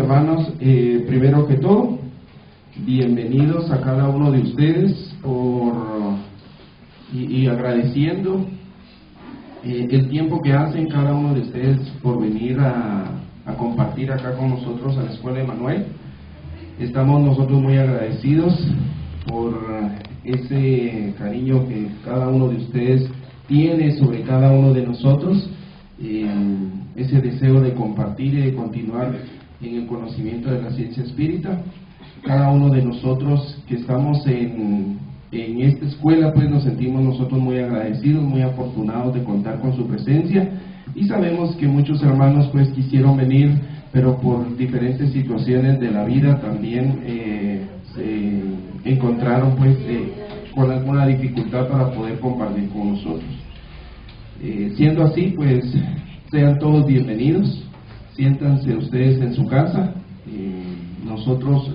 hermanos, primero que todo, bienvenidos a cada uno de ustedes y agradeciendo el tiempo que hacen cada uno de ustedes por venir a compartir acá con nosotros a la Escuela Emanuel. Estamos nosotros muy agradecidos por ese cariño que cada uno de ustedes tiene sobre cada uno de nosotros, ese deseo de compartir y de continuar en el conocimiento de la ciencia espírita. Cada uno de nosotros que estamos en esta escuela, pues nos sentimos nosotros muy agradecidos, muy afortunados de contar con su presencia, y sabemos que muchos hermanos pues quisieron venir, pero por diferentes situaciones de la vida también se encontraron pues con alguna dificultad para poder compartir con nosotros. Siendo así, pues sean todos bienvenidos, siéntanse ustedes en su casa. Nosotros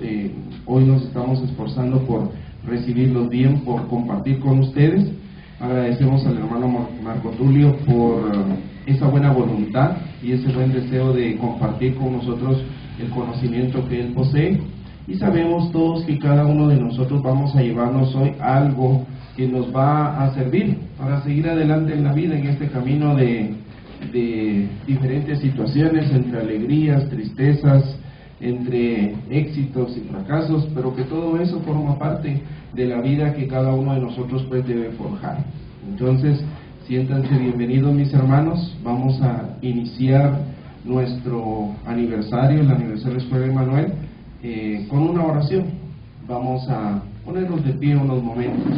hoy nos estamos esforzando por recibirlos bien, por compartir con ustedes. Agradecemos al hermano Marco Tulio por esa buena voluntad y ese buen deseo de compartir con nosotros el conocimiento que él posee, y sabemos todos que cada uno de nosotros vamos a llevarnos hoy algo que nos va a servir para seguir adelante en la vida, en este camino de diferentes situaciones, entre alegrías, tristezas, entre éxitos y fracasos, pero que todo eso forma parte de la vida que cada uno de nosotros pues debe forjar. Entonces, siéntanse bienvenidos, mis hermanos. Vamos a iniciar nuestro aniversario, el aniversario de la Escuela Emanuel, con una oración. Vamos a ponernos de pie unos momentos.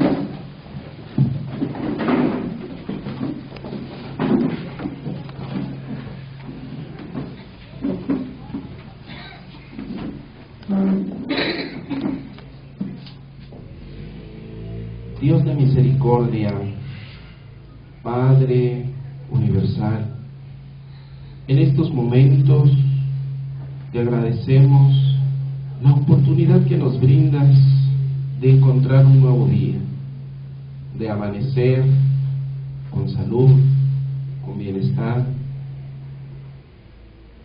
Dios de misericordia, Padre universal, en estos momentos te agradecemos la oportunidad que nos brindas de encontrar un nuevo día, de amanecer con salud, con bienestar,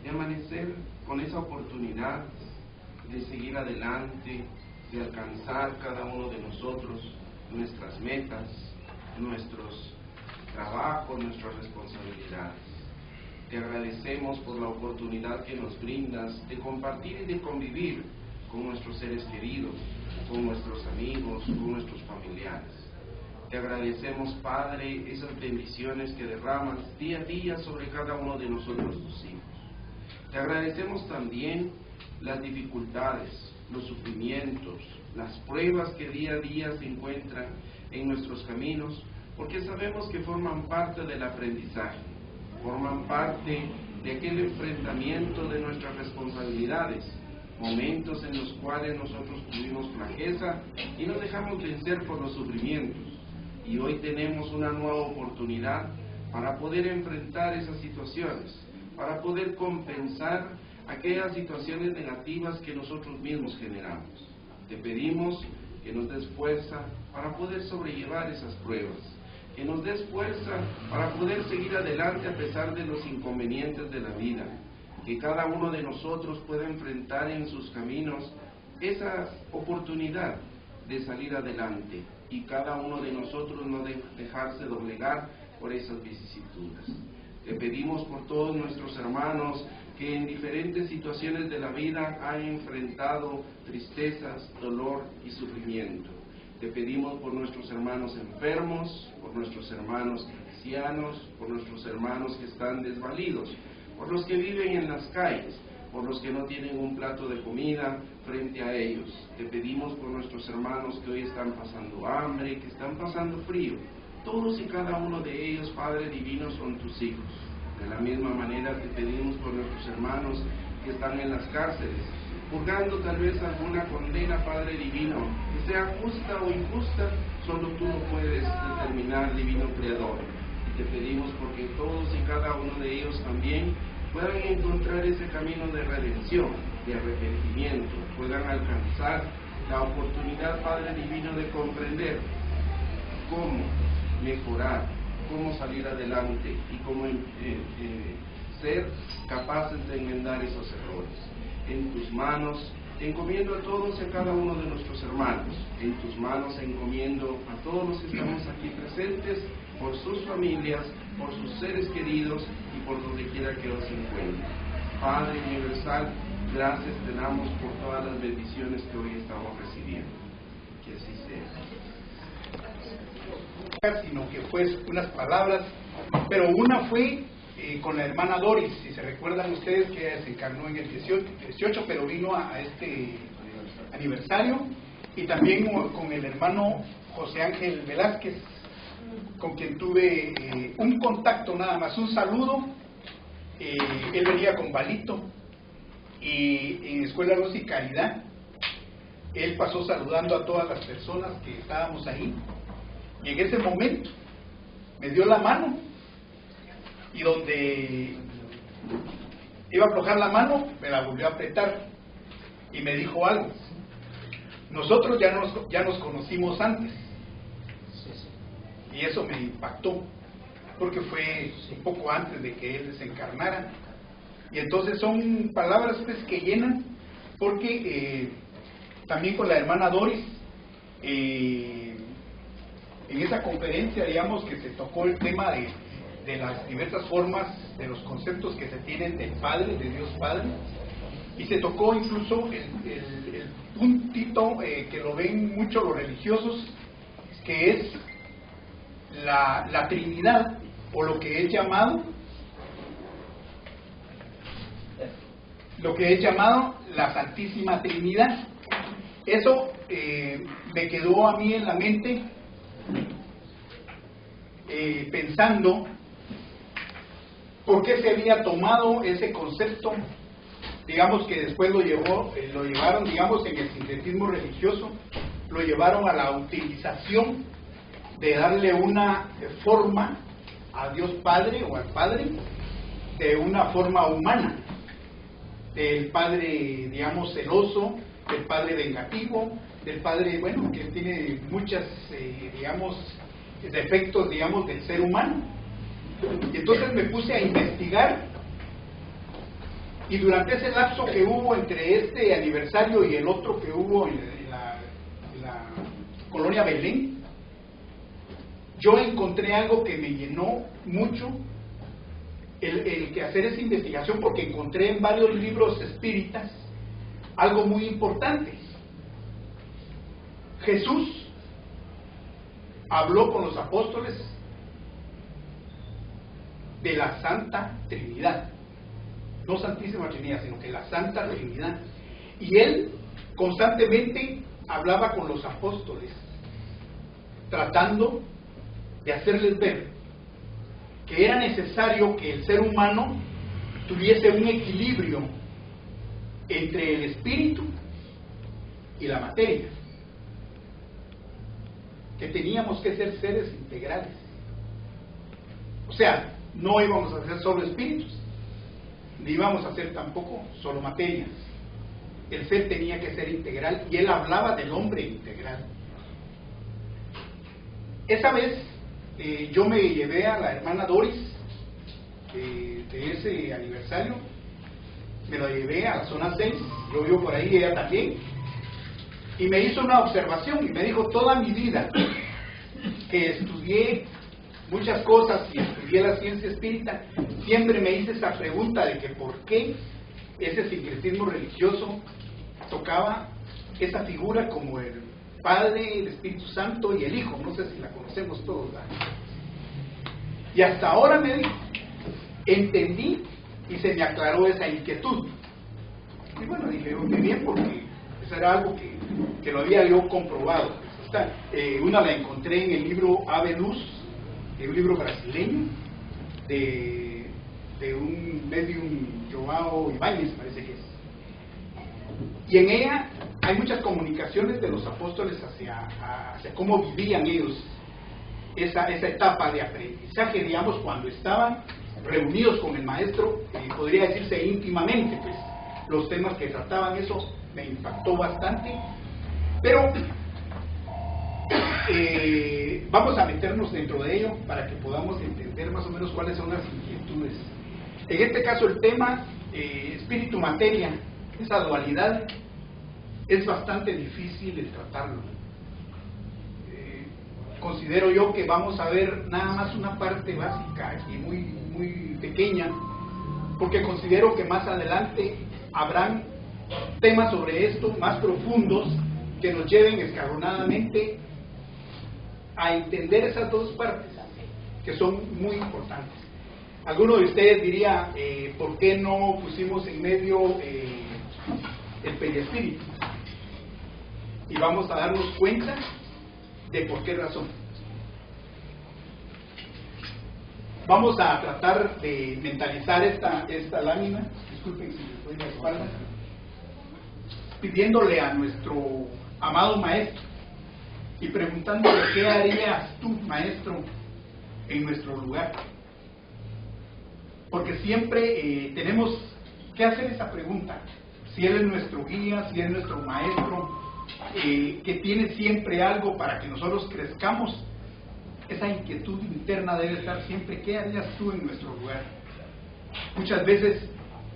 de amanecer con esa oportunidad de seguir adelante, de alcanzar cada uno de nosotros nuestras metas, nuestros trabajos, nuestras responsabilidades. Te agradecemos por la oportunidad que nos brindas de compartir y de convivir con nuestros seres queridos, con nuestros amigos, con nuestros familiares. Te agradecemos, Padre, esas bendiciones que derramas día a día sobre cada uno de nosotros, tus hijos. Te agradecemos también las dificultades, los sufrimientos, las pruebas que día a día se encuentran en nuestros caminos, porque sabemos que forman parte del aprendizaje, forman parte de aquel enfrentamiento de nuestras responsabilidades, momentos en los cuales nosotros tuvimos flaqueza y nos dejamos vencer por los sufrimientos, y hoy tenemos una nueva oportunidad para poder enfrentar esas situaciones, para poder compensar aquellas situaciones negativas que nosotros mismos generamos. Te pedimos que nos des fuerza para poder sobrellevar esas pruebas, que nos des fuerza para poder seguir adelante a pesar de los inconvenientes de la vida, que cada uno de nosotros pueda enfrentar en sus caminos esa oportunidad de salir adelante, y cada uno de nosotros no dejarse doblegar por esas vicisitudes. Te pedimos por todos nuestros hermanos que en diferentes situaciones de la vida han enfrentado tristezas, dolor y sufrimiento. Te pedimos por nuestros hermanos enfermos, por nuestros hermanos ancianos, por nuestros hermanos que están desvalidos, por los que viven en las calles, por los que no tienen un plato de comida frente a ellos. Te pedimos por nuestros hermanos que hoy están pasando hambre, que están pasando frío. Todos y cada uno de ellos, Padre Divino, son tus hijos. De la misma manera te pedimos por nuestros hermanos que están en las cárceles, purgando tal vez alguna condena, Padre Divino, que sea justa o injusta, solo tú lo puedes determinar, Divino Creador. Y te pedimos porque todos y cada uno de ellos también puedan encontrar ese camino de redención, de arrepentimiento, puedan alcanzar la oportunidad, Padre Divino, de comprender cómo mejorar, cómo salir adelante y cómo ser capaces de enmendar esos errores. En tus manos encomiendo a todos y a cada uno de nuestros hermanos. En tus manos encomiendo a todos los que estamos aquí presentes, por sus familias, por sus seres queridos y por donde quiera que los encuentren. Padre universal, gracias te damos por todas las bendiciones que hoy estamos recibiendo. Que así sea. Sino que fue unas palabras, pero una fue con la hermana Doris, si se recuerdan ustedes que ella se encarnó en el 18, pero vino a este aniversario, y también con el hermano José Ángel Velázquez, con quien tuve un contacto nada más, un saludo. Él venía con Balito, y en Escuela Luz y Caridad él pasó saludando a todas las personas que estábamos ahí, y en ese momento me dio la mano, y donde iba a aflojar la mano me la volvió a apretar y me dijo algo. Nosotros ya nos conocimos antes, y eso me impactó porque fue un poco antes de que él desencarnara. Y entonces son palabras pues que llenan, porque también con la hermana Doris en esa conferencia, digamos, que se tocó el tema de las diversas formas, de los conceptos que se tienen del Padre, de Dios Padre, y se tocó incluso el puntito que lo ven mucho los religiosos, que es la Trinidad, o lo que es llamado la Santísima Trinidad. Eso me quedó a mí en la mente, pensando por qué se había tomado ese concepto, digamos, que después lo llevaron, digamos, en el sincretismo religioso, lo llevaron a la utilización de darle una forma a Dios Padre o al Padre de una forma humana, del Padre, digamos, celoso, del Padre vengativo, del Padre, bueno, que tiene muchas, digamos, defectos, digamos, del ser humano. Y entonces me puse a investigar, y durante ese lapso que hubo entre este aniversario y el otro que hubo en la colonia Belén, yo encontré algo que me llenó mucho el que hacer esa investigación, porque encontré en varios libros espíritas algo muy importante. Jesús habló con los apóstoles de la Santa Trinidad, no Santísima Trinidad, sino que la Santa Trinidad, y él constantemente hablaba con los apóstoles, tratando de hacerles ver que era necesario que el ser humano tuviese un equilibrio entre el espíritu y la materia, que teníamos que ser seres integrales. O sea, no íbamos a ser solo espíritus, ni íbamos a ser tampoco solo materias. El ser tenía que ser integral, y él hablaba del hombre integral. Esa vez yo me llevé a la hermana Doris de ese aniversario, me la llevé a la zona 6, yo vivo por ahí, ella también, y me hizo una observación y me dijo: toda mi vida que estudié muchas cosas y estudié la ciencia espírita, siempre me hice esa pregunta de que por qué ese sincretismo religioso tocaba esa figura como el Padre, el Espíritu Santo y el Hijo. No sé si la conocemos todos, ¿verdad? Y hasta ahora me dijo, entendí y se me aclaró esa inquietud. Y bueno, dije, muy bien, porque eso era algo que lo había yo comprobado. Una la encontré en el libro Ave Luz, un libro brasileño de un medium, Joao Ibáñez, parece que es. Y en ella hay muchas comunicaciones de los apóstoles hacia cómo vivían ellos esa etapa de aprendizaje, digamos, cuando estaban reunidos con el maestro, podría decirse íntimamente, pues los temas que trataban, eso me impactó bastante. Pero vamos a meternos dentro de ello para que podamos entender más o menos cuáles son las inquietudes. En este caso el tema espíritu-materia, esa dualidad, es bastante difícil el tratarlo. Considero yo que vamos a ver nada más una parte básica y muy pequeña, porque considero que más adelante habrán temas sobre esto más profundos que nos lleven escalonadamente a entender esas dos partes que son muy importantes. Alguno de ustedes diría, ¿por qué no pusimos en medio el perispíritu? Y vamos a darnos cuenta de por qué razón. Vamos a tratar de mentalizar esta lámina, disculpen si les doy la espalda, pidiéndole a nuestro amado maestro y preguntándole qué harías tú, maestro, en nuestro lugar. Porque siempre tenemos que hacer esa pregunta. Si Él es nuestro guía, si Él es nuestro maestro, que tiene siempre algo para que nosotros crezcamos, esa inquietud interna debe estar siempre: ¿qué harías tú en nuestro lugar? Muchas veces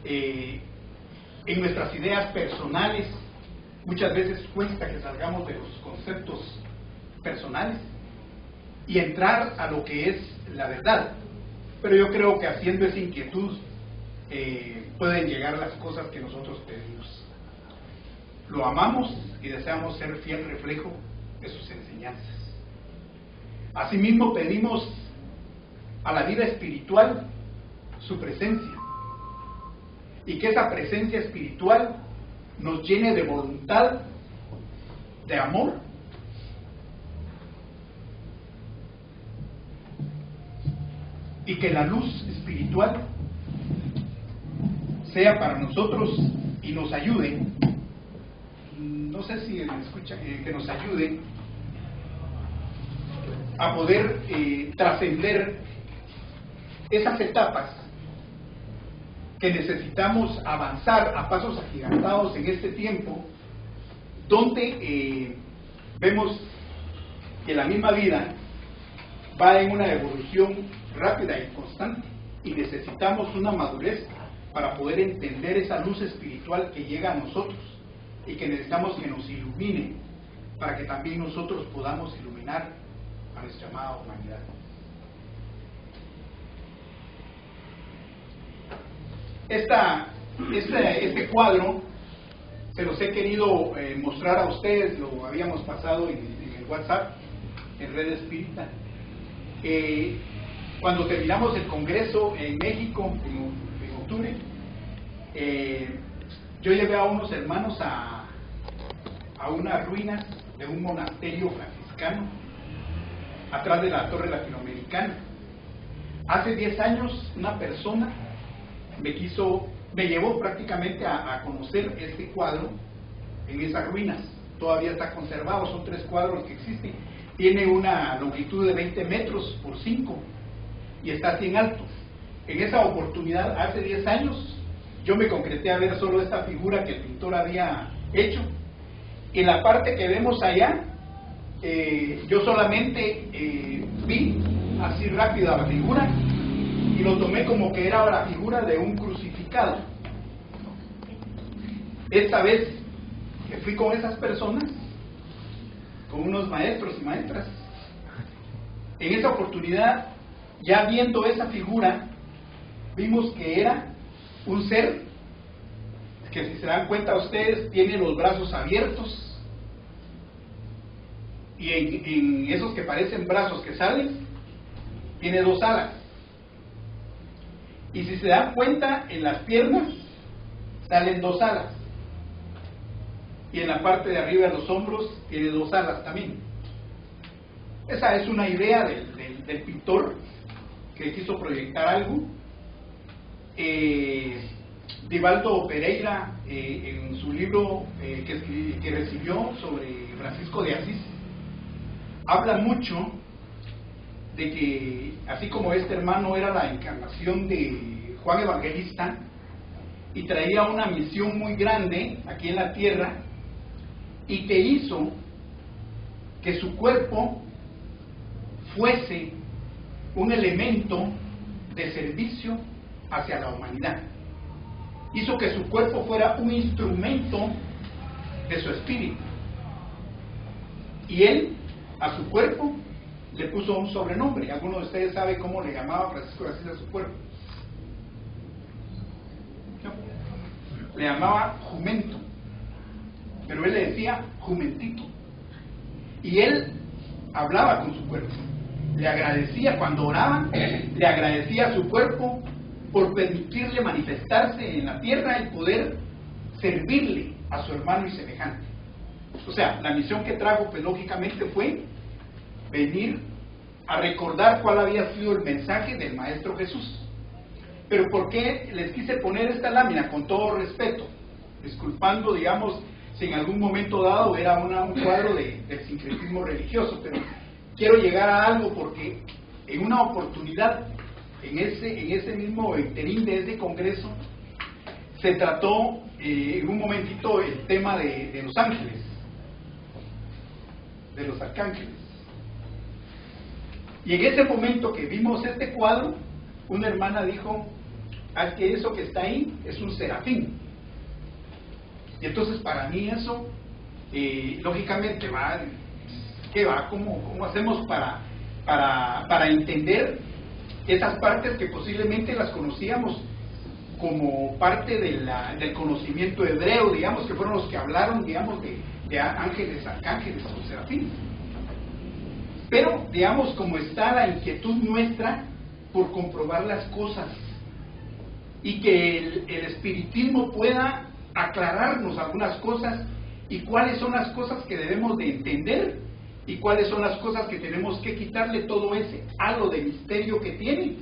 en nuestras ideas personales, muchas veces cuesta que salgamos de los conceptos personales y entrar a lo que es la verdad. Pero yo creo que haciendo esa inquietud pueden llegar las cosas que nosotros pedimos. Lo amamos y deseamos ser fiel reflejo de sus enseñanzas. Asimismo pedimos a la vida espiritual su presencia, y que esa presencia espiritual nos llene de voluntad, de amor, y que la luz espiritual sea para nosotros y nos ayude, no sé si me escuchan, que nos ayude a poder trascender esas etapas que necesitamos avanzar a pasos agigantados en este tiempo, donde vemos que la misma vida va en una evolución rápida y constante, y necesitamos una madurez para poder entender esa luz espiritual que llega a nosotros, y que necesitamos que nos ilumine para que también nosotros podamos iluminar a nuestra amada humanidad. Este cuadro se los he querido mostrar a ustedes, lo habíamos pasado en el WhatsApp, en Red Espírita. Cuando terminamos el congreso en México, en octubre, yo llevé a unos hermanos a unas ruinas de un monasterio franciscano atrás de la Torre Latinoamericana. Hace 10 años una persona me llevó prácticamente a conocer este cuadro en esas ruinas. Todavía está conservado, son 3 cuadros que existen. Tiene una longitud de 20 metros por 5 y está así en alto. En esa oportunidad, hace 10 años, yo me concreté a ver solo esta figura que el pintor había hecho. En la parte que vemos allá, yo solamente vi así rápido la figura y lo tomé como que era la figura de un crucificado. Esta vez que fui con esas personas, con unos maestros y maestras, en esa oportunidad, ya viendo esa figura, vimos que era un ser que, si se dan cuenta ustedes, tiene los brazos abiertos, y en esos que parecen brazos que salen, tiene 2 alas. Y si se dan cuenta, en las piernas salen 2 alas, y en la parte de arriba de los hombros tiene 2 alas también. Esa es una idea del pintor que quiso proyectar algo. Divaldo Pereira, en su libro que recibió sobre Francisco de Asís, habla mucho de que, así como este hermano era la encarnación de Juan Evangelista y traía una misión muy grande aquí en la tierra, y que hizo que su cuerpo fuese un elemento de servicio hacia la humanidad. hizo que su cuerpo fuera un instrumento de su espíritu. Y él, a su cuerpo, le puso un sobrenombre. ¿Alguno de ustedes sabe cómo le llamaba Francisco de Asís a su cuerpo? ¿No? Le llamaba jumento, pero él le decía jumentito. Y él hablaba con su cuerpo, le agradecía cuando oraba, le agradecía a su cuerpo por permitirle manifestarse en la tierra y poder servirle a su hermano y semejante. O sea, la misión que trajo, pues lógicamente fue venir a recordar cuál había sido el mensaje del Maestro Jesús. Pero ¿por qué les quise poner esta lámina? Con todo respeto, disculpando, digamos, si en algún momento dado era un cuadro del sincretismo religioso, pero quiero llegar a algo porque en una oportunidad, en ese mismo interín de ese congreso, se trató en un momentito el tema de los ángeles, de los arcángeles. Y en ese momento que vimos este cuadro, una hermana dijo: es que eso que está ahí es un serafín. Y entonces para mí eso, lógicamente ¿cómo hacemos para entender esas partes que posiblemente las conocíamos como parte del conocimiento hebreo, digamos, que fueron los que hablaron, digamos, de ángeles, arcángeles o serafines? Pero, digamos, como está la inquietud nuestra por comprobar las cosas y que el espiritismo pueda aclararnos algunas cosas y cuáles son las cosas que debemos de entender y cuáles son las cosas que tenemos que quitarle todo ese halo de misterio que tiene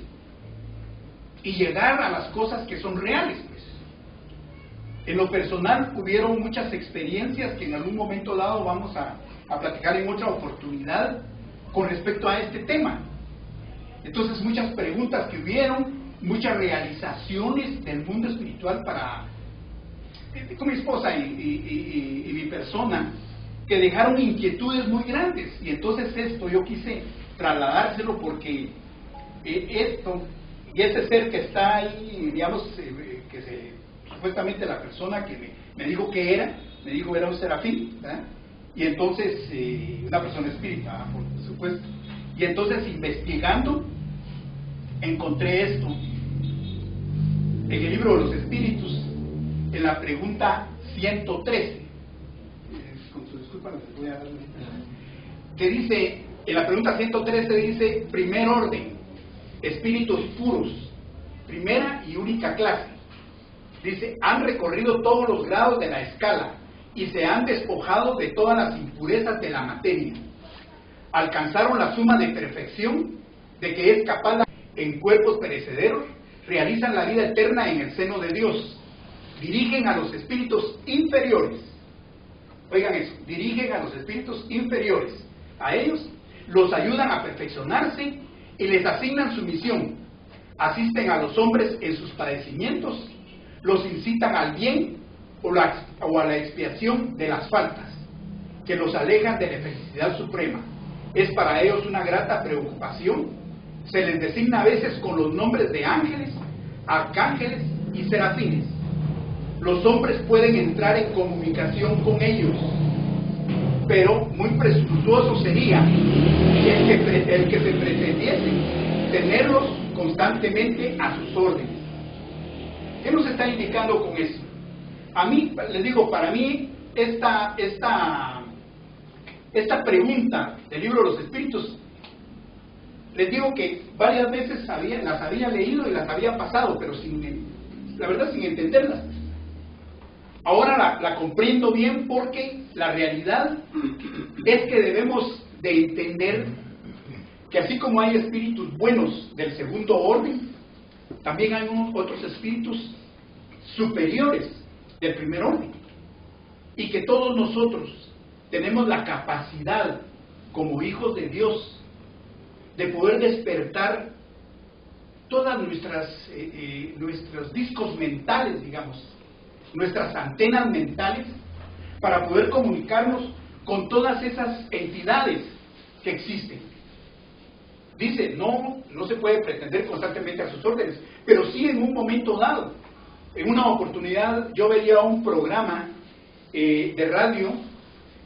y llegar a las cosas que son reales, pues. En lo personal hubieron muchas experiencias que en algún momento dado vamos a platicar en otra oportunidad con respecto a este tema. Entonces, muchas preguntas que hubieron, muchas realizaciones del mundo espiritual con mi esposa y mi persona, que dejaron inquietudes muy grandes. Y entonces esto yo quise trasladárselo porque esto y ese ser que está ahí, digamos, supuestamente la persona que me dijo que era un serafín, ¿verdad? Y entonces una persona espírita, por supuesto. Y entonces, investigando, encontré esto en el libro de los espíritus, en la pregunta 113, con su disculpa les voy a dar que dice, en la pregunta 113 dice: primer orden, espíritus puros, primera y única clase. Dice: han recorrido todos los grados de la escala y se han despojado de todas las impurezas de la materia. Alcanzaron la suma de perfección de que es capaz en cuerpos perecederos, realizan la vida eterna en el seno de Dios. Dirigen a los espíritus inferiores, oigan eso, dirigen a los espíritus inferiores, a ellos los ayudan a perfeccionarse y les asignan su misión, asisten a los hombres en sus padecimientos, los incitan al bien o a la expiación de las faltas, que los alejan de la felicidad suprema. Es para ellos una grata preocupación, se les designa a veces con los nombres de ángeles, arcángeles y serafines. Los hombres pueden entrar en comunicación con ellos, pero muy presuntuoso sería el que se pretendiese tenerlos constantemente a sus órdenes. ¿Qué nos está indicando con eso? A mí, les digo, para mí esta pregunta del libro de los espíritus, les digo que varias veces las había leído y las había pasado, pero la verdad sin entenderlas. Ahora la comprendo bien, porque la realidad es que debemos de entender que así como hay espíritus buenos del segundo orden, también hay otros espíritus superiores del primer orden, y que todos nosotros tenemos la capacidad como hijos de Dios de poder despertar todas nuestros discos mentales, digamos, nuestras antenas mentales, para poder comunicarnos con todas esas entidades que existen. Dice, no se puede pretender constantemente a sus órdenes, pero sí en un momento dado. En una oportunidad yo veía un programa de radio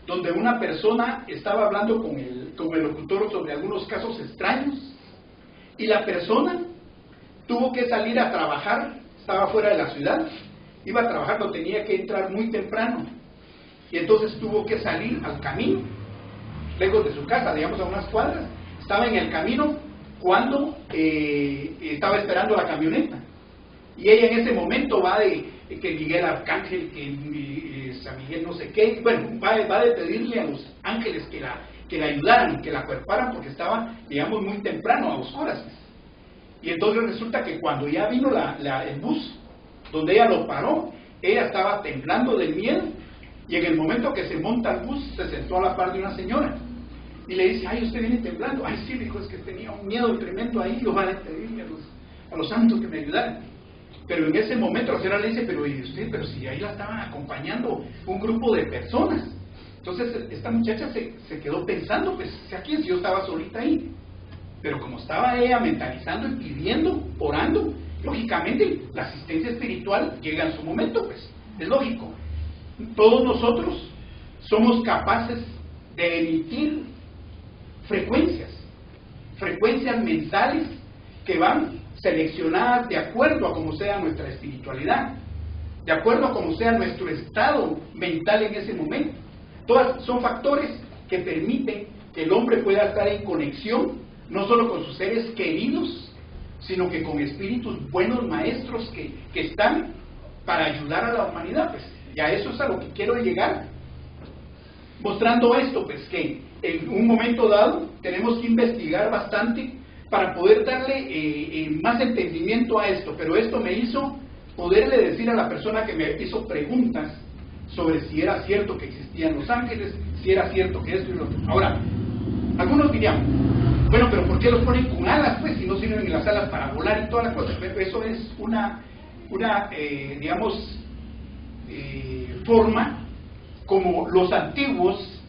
donde una persona estaba hablando con el locutor sobre algunos casos extraños, y la persona tuvo que salir a trabajar, estaba fuera de la ciudad, iba a trabajar, pero tenía que entrar muy temprano, y entonces tuvo que salir al camino, lejos de su casa, digamos a unas cuadras. Estaba en el camino cuando estaba esperando la camioneta, y ella en ese momento va de que Miguel Arcángel, que San Miguel no sé qué, bueno, va de pedirle a los ángeles que la ayudaran, que la acuerparan, porque estaba, digamos, muy temprano, a oscuras. Y entonces resulta que cuando ya vino el bus, donde ella lo paró, ella estaba temblando del miedo, y en el momento que se monta el bus, se sentó a la par de una señora, y le dice: ay, usted viene temblando. Ay, sí, dijo, es que tenía un miedo tremendo ahí, yo voy a pedirle a los santos que me ayudaran. Pero en ese momento la señora le dice: pero ¿y usted? Pero si ahí la estaban acompañando un grupo de personas. Entonces esta muchacha se quedó pensando, pues, ¿a quién? Si yo estaba solita ahí. Pero como estaba ella mentalizando y pidiendo, orando, lógicamente la asistencia espiritual llega en su momento, pues, es lógico. Todos nosotros somos capaces de emitir frecuencias mentales que van seleccionadas de acuerdo a cómo sea nuestra espiritualidad, de acuerdo a cómo sea nuestro estado mental en ese momento. Todas son factores que permiten que el hombre pueda estar en conexión, no solo con sus seres queridos, sino que con espíritus buenos, maestros que están para ayudar a la humanidad. Pues, y a eso es a lo que quiero llegar, mostrando esto, pues, que en un momento dado tenemos que investigar bastante para poder darle más entendimiento a esto. Pero esto me hizo poderle decir a la persona que me hizo preguntas sobre si era cierto que existían los ángeles, si era cierto que esto y lo otro. Ahora, algunos dirían: bueno, pero ¿por qué los ponen con alas, pues, si no sirven en las alas para volar y toda la cosa? Eso es una digamos, forma como los antiguos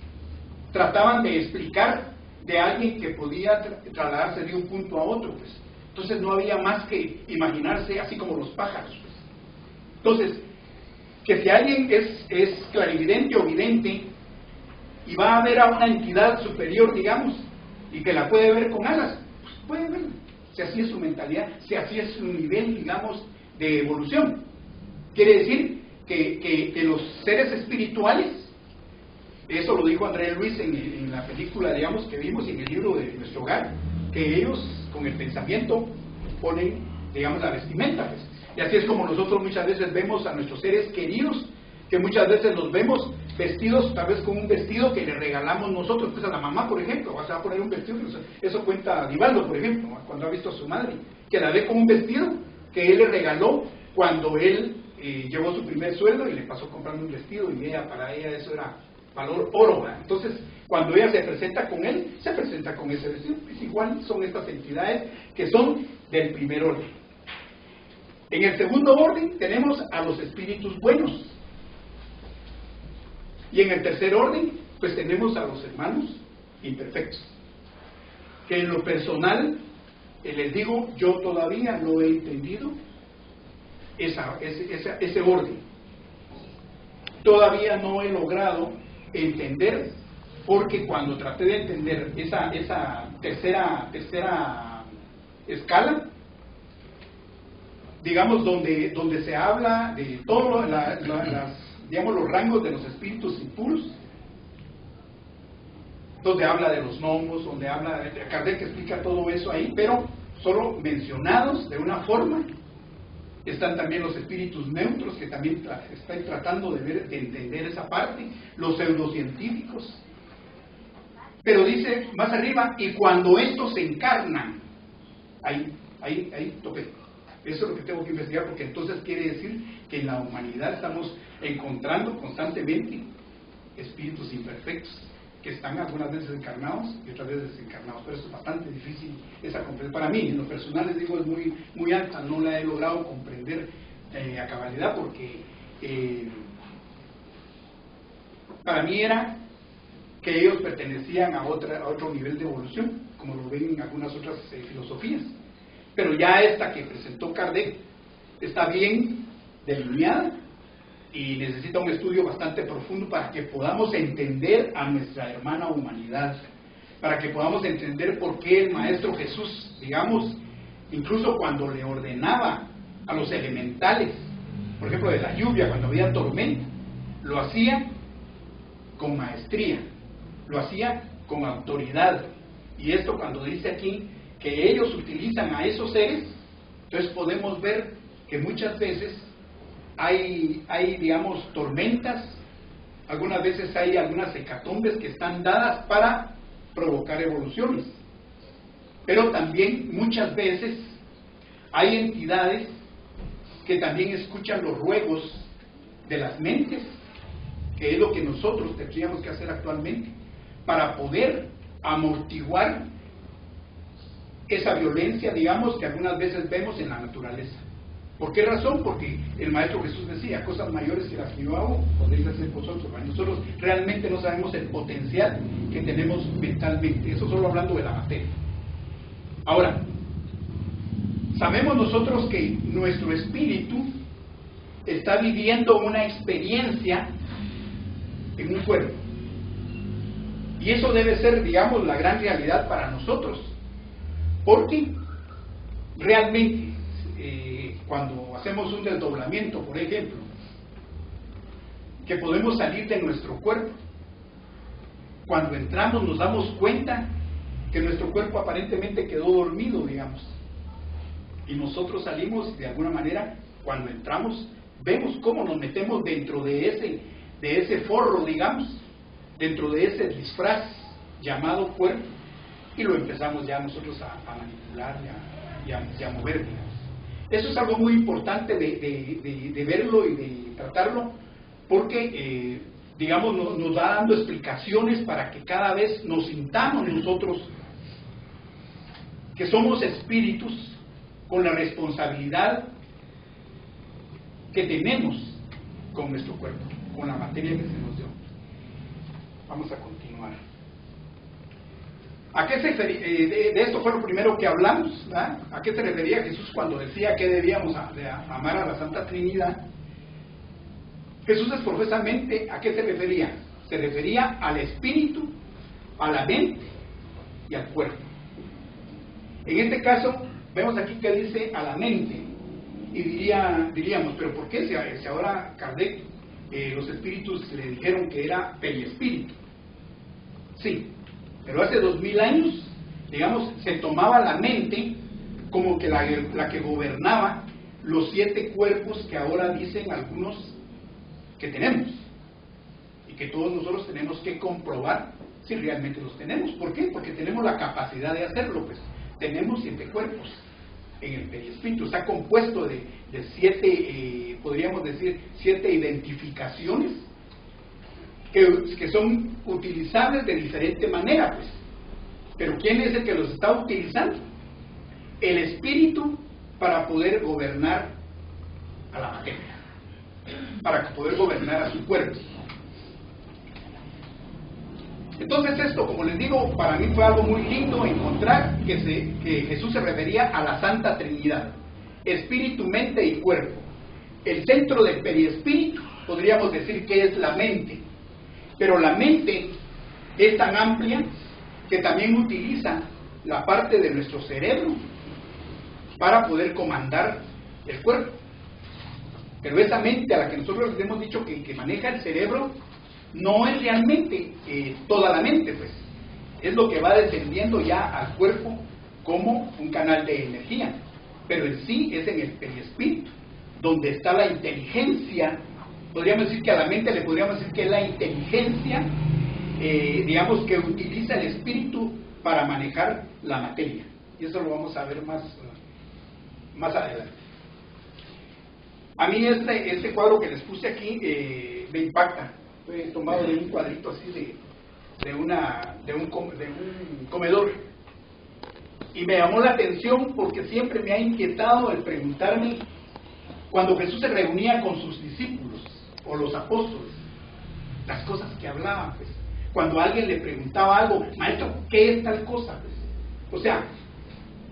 trataban de explicar de alguien que podía trasladarse de un punto a otro, pues. Entonces no había más que imaginarse, así como los pájaros, pues. Entonces, que si alguien es clarividente o vidente y va a ver a una entidad superior, digamos, y que la puede ver con alas, pues puede verla, si así es su mentalidad, si así es su nivel, digamos, de evolución. Quiere decir que los seres espirituales, eso lo dijo André Luis en la película, digamos, que vimos, en el libro de Nuestro Hogar, que ellos con el pensamiento ponen, digamos, la vestimenta, pues. Y así es como nosotros muchas veces vemos a nuestros seres queridos, que muchas veces los vemos vestidos, tal vez con un vestido que le regalamos nosotros, pues a la mamá, por ejemplo, se va a poner un vestido, eso cuenta Divaldo, por ejemplo, cuando ha visto a su madre, que la ve con un vestido que él le regaló cuando él llevó su primer sueldo y le pasó comprando un vestido, y para ella eso era valor oro, ¿verdad? Entonces, cuando ella se presenta con él, se presenta con ese vestido. Pues igual son estas entidades que son del primer orden. En el segundo orden tenemos a los espíritus buenos, y en el tercer orden pues tenemos a los hermanos imperfectos, que en lo personal les digo, yo todavía no he entendido ese orden. Todavía no he logrado entender, porque cuando traté de entender esa tercera escala, digamos, donde se habla de todos digamos, los rangos de los espíritus impuros, donde habla de los gnomos, donde habla, Kardec explica todo eso ahí, pero solo mencionados de una forma. Están también los espíritus neutros, que también están tratando de entender esa parte, los pseudocientíficos. Pero dice más arriba: y cuando estos se encarnan, ahí topé. Eso es lo que tengo que investigar, porque entonces quiere decir que en la humanidad estamos encontrando constantemente espíritus imperfectos, que están algunas veces encarnados y otras veces desencarnados. Pero eso es bastante difícil esa comprensión. Para mí, en lo personal, les digo, es muy alta, no la he logrado comprender a cabalidad, porque para mí era que ellos pertenecían a otro nivel de evolución, como lo ven en algunas otras filosofías. Pero ya esta que presentó Kardec está bien delineada y necesita un estudio bastante profundo para que podamos entender a nuestra hermana humanidad, para que podamos entender por qué el Maestro Jesús, digamos, incluso cuando le ordenaba a los elementales, por ejemplo de la lluvia, cuando había tormenta, lo hacía con maestría, lo hacía con autoridad. Y esto cuando dice aquí que ellos utilizan a esos seres, entonces podemos ver que muchas veces hay digamos, tormentas, algunas veces hay algunas hecatombes que están dadas para provocar evoluciones. Pero también muchas veces hay entidades que también escuchan los ruegos de las mentes, que es lo que nosotros tendríamos que hacer actualmente para poder amortiguar esa violencia, digamos, que algunas veces vemos en la naturaleza. ¿Por qué razón? Porque el Maestro Jesús decía, cosas mayores que las que yo hago, podéis hacer vosotros. Nosotros realmente no sabemos el potencial que tenemos mentalmente, eso solo hablando de la materia. Ahora, sabemos nosotros que nuestro espíritu está viviendo una experiencia en un cuerpo. Y eso debe ser, digamos, la gran realidad para nosotros. Porque realmente, cuando hacemos un desdoblamiento, por ejemplo, que podemos salir de nuestro cuerpo, cuando entramos nos damos cuenta que nuestro cuerpo aparentemente quedó dormido, digamos. Y nosotros salimos, de alguna manera, cuando entramos, vemos cómo nos metemos dentro de ese forro, digamos, dentro de ese disfraz llamado cuerpo, y lo empezamos ya nosotros a manipular y a mover, digamos. Eso es algo muy importante de verlo y de tratarlo, porque, digamos, nos va dando explicaciones para que cada vez nos sintamos nosotros que somos espíritus con la responsabilidad que tenemos con nuestro cuerpo, con la materia que se nos dio. Vamos a continuar. ¿A qué se de esto fue lo primero que hablamos, ¿verdad? ¿A qué se refería Jesús cuando decía que debíamos amar a la Santa Trinidad? Jesús exprofesamente, ¿a qué se refería? Se refería al espíritu, a la mente y al cuerpo. En este caso, vemos aquí que dice a la mente, y diríamos, pero ¿por qué si ahora Kardec, los espíritus le dijeron que era periespíritu? Sí, pero hace 2000 años, digamos, se tomaba la mente como que la que gobernaba los 7 cuerpos que ahora dicen algunos que tenemos, y que todos nosotros tenemos que comprobar si realmente los tenemos. ¿Por qué? Porque tenemos la capacidad de hacerlo, pues. Tenemos 7 cuerpos en el perispíritu, está compuesto de 7, podríamos decir, 7 identificaciones que son utilizables de diferente manera, pues. Pero ¿quién es el que los está utilizando? El espíritu, para poder gobernar a la materia, para poder gobernar a su cuerpo. Entonces esto, como les digo, para mí fue algo muy lindo encontrar que Jesús se refería a la Santa Trinidad, espíritu, mente y cuerpo. El centro del periespíritu, podríamos decir que es la mente, pero la mente es tan amplia que también utiliza la parte de nuestro cerebro para poder comandar el cuerpo. Pero esa mente a la que nosotros les hemos dicho que maneja el cerebro, no es realmente toda la mente, pues. Es lo que va descendiendo ya al cuerpo como un canal de energía. Pero en sí es en el perispíritu, donde está la inteligencia. Podríamos decir que a la mente le podríamos decir que es la inteligencia, digamos, que utiliza el espíritu para manejar la materia. Y eso lo vamos a ver más adelante. A mí este cuadro que les puse aquí me impacta. Fue tomado de un cuadrito así de un comedor, y me llamó la atención porque siempre me ha inquietado el preguntarme, cuando Jesús se reunía con sus discípulos o los apóstoles, las cosas que hablaban, pues. Cuando alguien le preguntaba algo, maestro, ¿qué es tal cosa? Pues? O sea,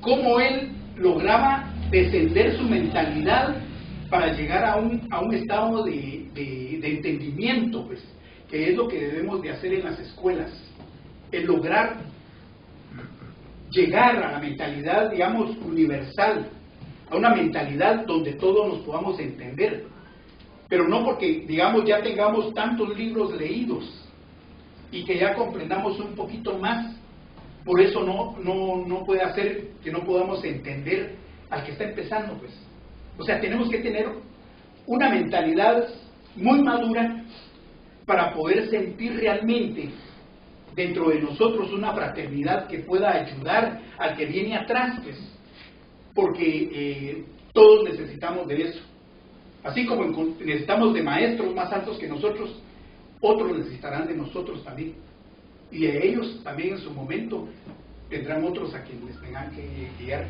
cómo él lograba descender su mentalidad para llegar a un estado de entendimiento, pues, que es lo que debemos de hacer en las escuelas, el lograr llegar a la mentalidad, digamos, universal, a una mentalidad donde todos nos podamos entender, pero no porque, digamos, ya tengamos tantos libros leídos y que ya comprendamos un poquito más, por eso no puede hacer que no podamos entender al que está empezando, pues. O sea, tenemos que tener una mentalidad muy madura para poder sentir realmente dentro de nosotros una fraternidad que pueda ayudar al que viene atrás, pues, porque todos necesitamos de eso. Así como necesitamos de maestros más altos que nosotros, otros necesitarán de nosotros también. Y de ellos también en su momento tendrán otros a quienes les tengan que guiar.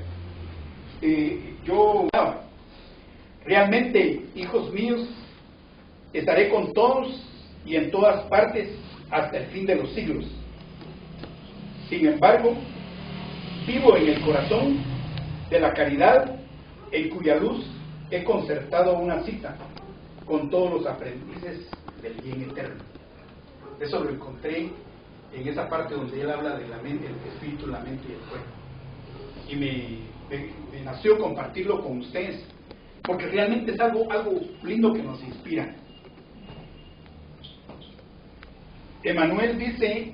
Realmente, hijos míos, estaré con todos y en todas partes hasta el fin de los siglos. Sin embargo, vivo en el corazón de la caridad, en cuya luz he concertado una cita con todos los aprendices del bien eterno. Eso lo encontré en esa parte donde él habla de la mente, el espíritu, la mente y el cuerpo. Y me nació compartirlo con ustedes, porque realmente es algo lindo que nos inspira. Emmanuel dice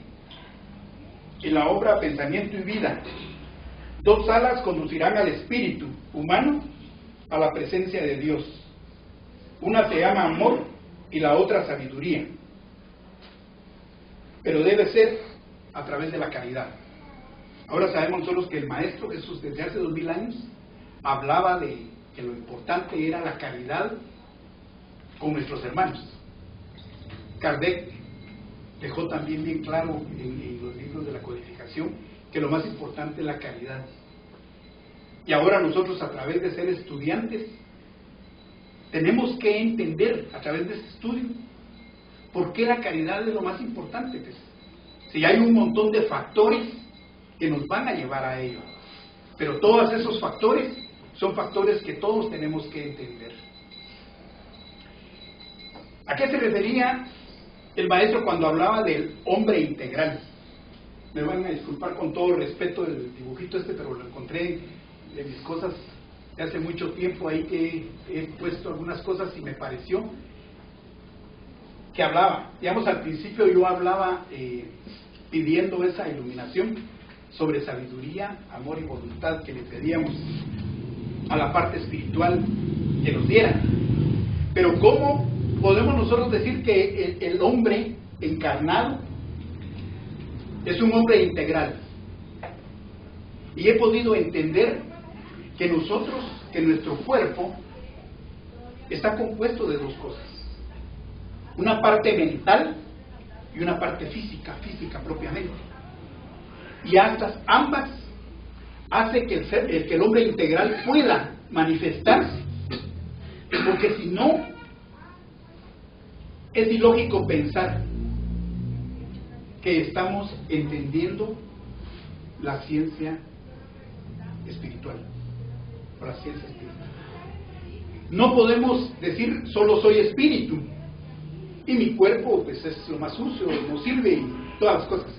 en la obra Pensamiento y Vida: dos alas conducirán al espíritu humano a la presencia de Dios. Una se llama amor y la otra sabiduría. Pero debe ser a través de la caridad. Ahora sabemos nosotros que el Maestro Jesús desde hace 2000 años hablaba de que lo importante era la caridad con nuestros hermanos. Kardec dejó también bien claro en los libros de la codificación que lo más importante es la caridad. Y ahora nosotros, a través de ser estudiantes, tenemos que entender a través de este estudio por qué la caridad es lo más importante. Pues, si hay un montón de factores que nos van a llevar a ello, pero todos esos factores son factores que todos tenemos que entender. ¿A qué se refería el maestro cuando hablaba del hombre integral? Me van a disculpar con todo respeto el dibujito pero lo encontré de mis cosas de hace mucho tiempo ahí, que he puesto algunas cosas y me pareció que hablaba, digamos, al principio yo hablaba pidiendo esa iluminación sobre sabiduría, amor y voluntad que le pedíamos a la parte espiritual que nos diera. Pero ¿cómo podemos nosotros decir que el hombre encarnado es un hombre integral? Y he podido entender que nuestro cuerpo está compuesto de dos cosas: una parte mental y una parte física propiamente. Y ambas hace que el hombre integral pueda manifestarse, porque si no, es ilógico pensar que estamos entendiendo la ciencia espiritual o la ciencia espiritual. No podemos decir solo soy espíritu y mi cuerpo pues es lo más sucio, no sirve y todas las cosas.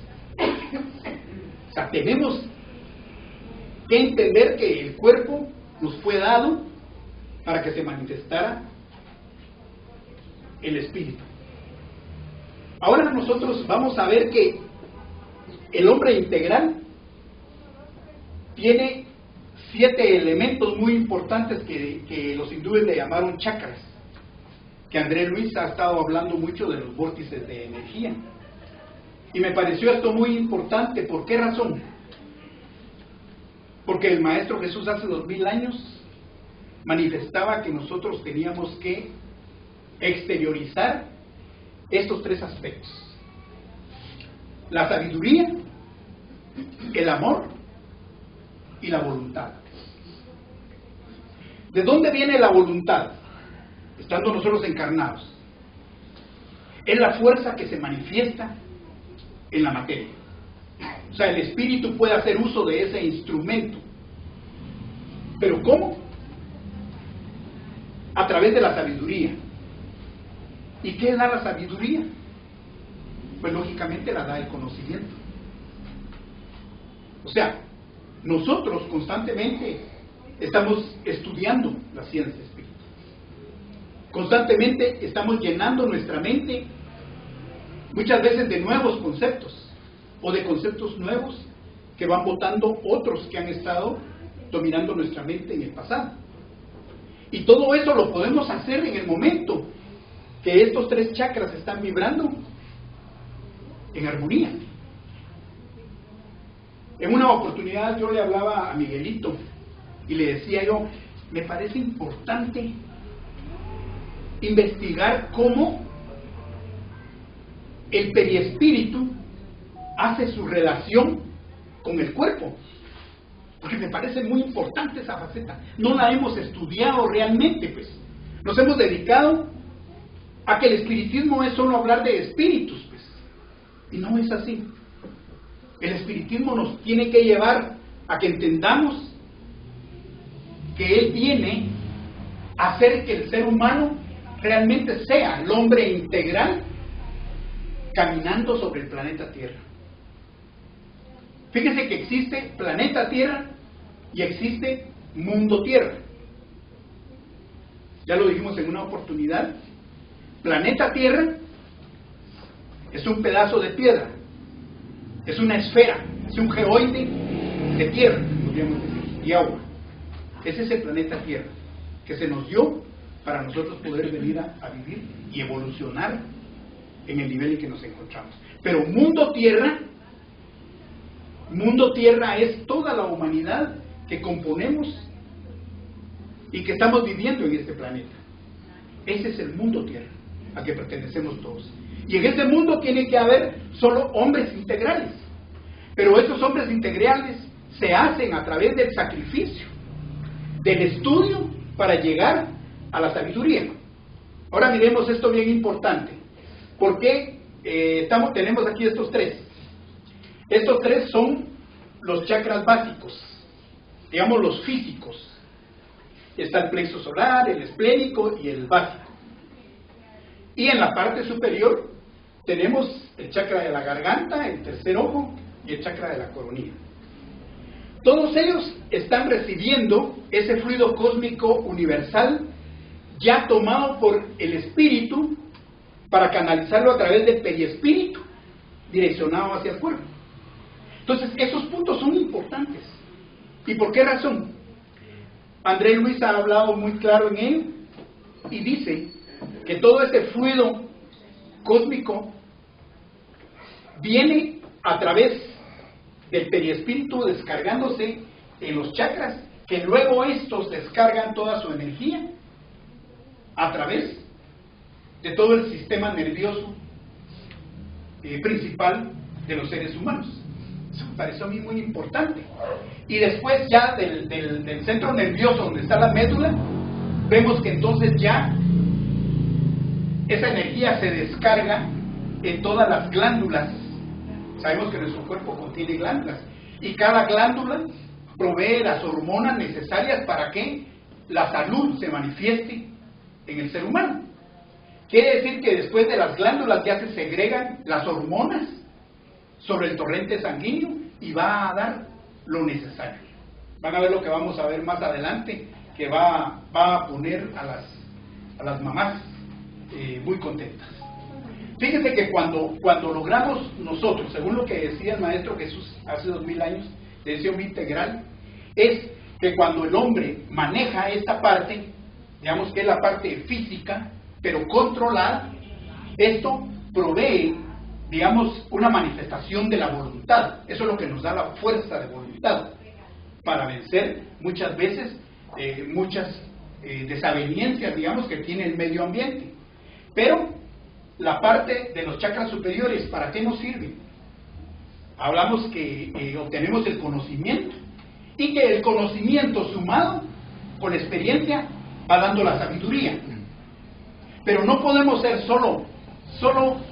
O sea, tenemos que entender que el cuerpo nos fue dado para que se manifestara el espíritu. Ahora nosotros vamos a ver que el hombre integral tiene 7 elementos muy importantes que los hindúes le llamaron chakras, que André Luis ha estado hablando mucho de los vórtices de energía. Y me pareció esto muy importante. ¿Por qué razón? Porque el Maestro Jesús hace 2000 años manifestaba que nosotros teníamos que exteriorizar estos 3 aspectos: la sabiduría, el amor y la voluntad. ¿De dónde viene la voluntad? Estando nosotros encarnados. Es la fuerza que se manifiesta en la materia. O sea, el espíritu puede hacer uso de ese instrumento. ¿Pero cómo? a través de la sabiduría. ¿Y qué da la sabiduría? Pues lógicamente la da el conocimiento. O sea, nosotros constantemente estamos estudiando la ciencia espiritual. Constantemente estamos llenando nuestra mente muchas veces de nuevos conceptos o de conceptos nuevos que van botando otros que han estado dominando nuestra mente en el pasado. Y todo eso lo podemos hacer en el momento que estos 3 chakras están vibrando en armonía. En una oportunidad yo le hablaba a Miguelito y le decía yo, me parece importante investigar cómo el periespíritu hace su relación con el cuerpo, porque me parece muy importante esa faceta. No la hemos estudiado realmente, pues. Nos hemos dedicado a que el espiritismo es solo hablar de espíritus, pues. Y no es así. El espiritismo nos tiene que llevar a que entendamos que él viene a hacer que el ser humano realmente sea el hombre integral caminando sobre el planeta Tierra. Fíjese que existe planeta Tierra y existe mundo Tierra. Ya lo dijimos en una oportunidad. Planeta Tierra es un pedazo de piedra, es una esfera, es un geoide de tierra, podríamos decir, y agua. Ese es el planeta Tierra, que se nos dio para nosotros poder venir a vivir y evolucionar en el nivel en que nos encontramos. Pero mundo Tierra es toda la humanidad que componemos y que estamos viviendo en este planeta. Ese es el mundo Tierra, al que pertenecemos todos. Y en ese mundo tiene que haber solo hombres integrales. Pero esos hombres integrales se hacen a través del sacrificio, del estudio, para llegar a la sabiduría. Ahora miremos esto bien importante. ¿Por qué tenemos aquí estos 3? Estos 3 son los chakras básicos, digamos los físicos. Está el plexo solar, el esplénico y el básico. Y en la parte superior tenemos el chakra de la garganta, el tercer ojo y el chakra de la coronilla. Todos ellos están recibiendo ese fluido cósmico universal ya tomado por el espíritu para canalizarlo a través del periespíritu direccionado hacia el cuerpo. Entonces, esos puntos son importantes. ¿Y por qué razón? André Luis ha hablado muy claro en él y dice que todo ese fluido cósmico viene a través del periespíritu descargándose en los chakras, que luego estos descargan toda su energía a través de todo el sistema nervioso principal de los seres humanos. Eso me pareció a mí muy importante. Y después ya del centro nervioso donde está la médula, vemos que entonces ya esa energía se descarga en todas las glándulas. Sabemos que nuestro cuerpo contiene glándulas y cada glándula provee las hormonas necesarias para que la salud se manifieste en el ser humano. Quiere decir que después de las glándulas ya se segregan las hormonas sobre el torrente sanguíneo y va a dar lo necesario. Van a ver lo que vamos a ver más adelante, que va a poner a las mamás muy contentas. Fíjense que cuando logramos nosotros, según lo que decía el Maestro Jesús hace 2000 años, de ese hombre integral, es que cuando el hombre maneja esta parte, digamos que es la parte física, pero controlada, esto provee, digamos, una manifestación de la voluntad. Eso es lo que nos da la fuerza de voluntad para vencer muchas veces muchas desavenencias, digamos, que tiene el medio ambiente. Pero la parte de los chakras superiores, ¿para qué nos sirve? Hablamos que obtenemos el conocimiento y que el conocimiento sumado con la experiencia va dando la sabiduría. Pero no podemos ser solo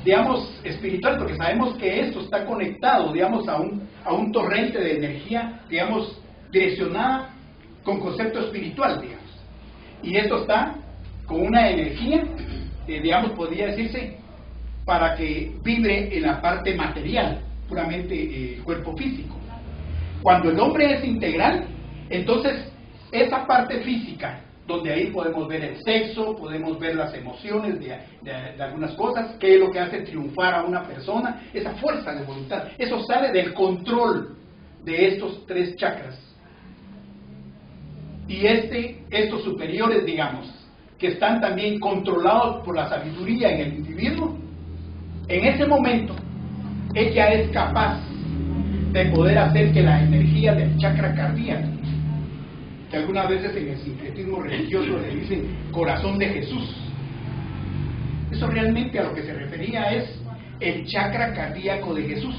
digamos, espiritual, porque sabemos que esto está conectado, digamos, a un torrente de energía, digamos, direccionada con concepto espiritual, digamos. Y esto está con una energía, digamos, podría decirse, para que vibre en la parte material, puramente cuerpo físico. Cuando el hombre es integral, entonces esa parte física, donde ahí podemos ver el sexo, podemos ver las emociones de algunas cosas, qué es lo que hace triunfar a una persona, esa fuerza de voluntad, eso sale del control de estos tres chakras. Y estos superiores, digamos, que están también controlados por la sabiduría en el individuo, en ese momento ella es capaz de poder hacer que la energía del chakra cardíaco, que algunas veces en el sincretismo religioso le dicen corazón de Jesús, eso realmente a lo que se refería es el chakra cardíaco de Jesús.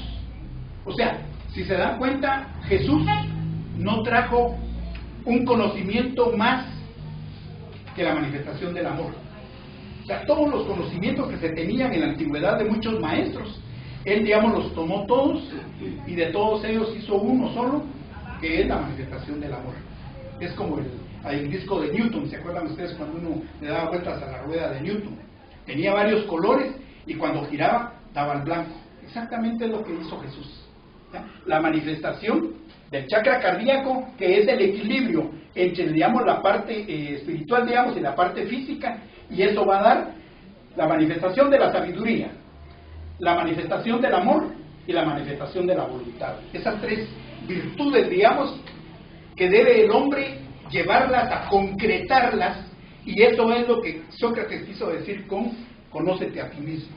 O sea, si se dan cuenta, Jesús no trajo un conocimiento más que la manifestación del amor. O sea, todos los conocimientos que se tenían en la antigüedad de muchos maestros, él, digamos, los tomó todos y de todos ellos hizo uno solo, que es la manifestación del amor. Es como el disco de Newton, ¿se acuerdan ustedes cuando uno le daba vueltas a la rueda de Newton? Tenía varios colores y cuando giraba daba el blanco. Exactamente es lo que hizo Jesús. ¿Ya? La manifestación del chakra cardíaco, que es el equilibrio entre, digamos, la parte espiritual, digamos, y la parte física, y eso va a dar la manifestación de la sabiduría, la manifestación del amor y la manifestación de la voluntad. Esas tres virtudes, digamos, que debe el hombre llevarlas a concretarlas, y eso es lo que Sócrates quiso decir con conócete a ti mismo.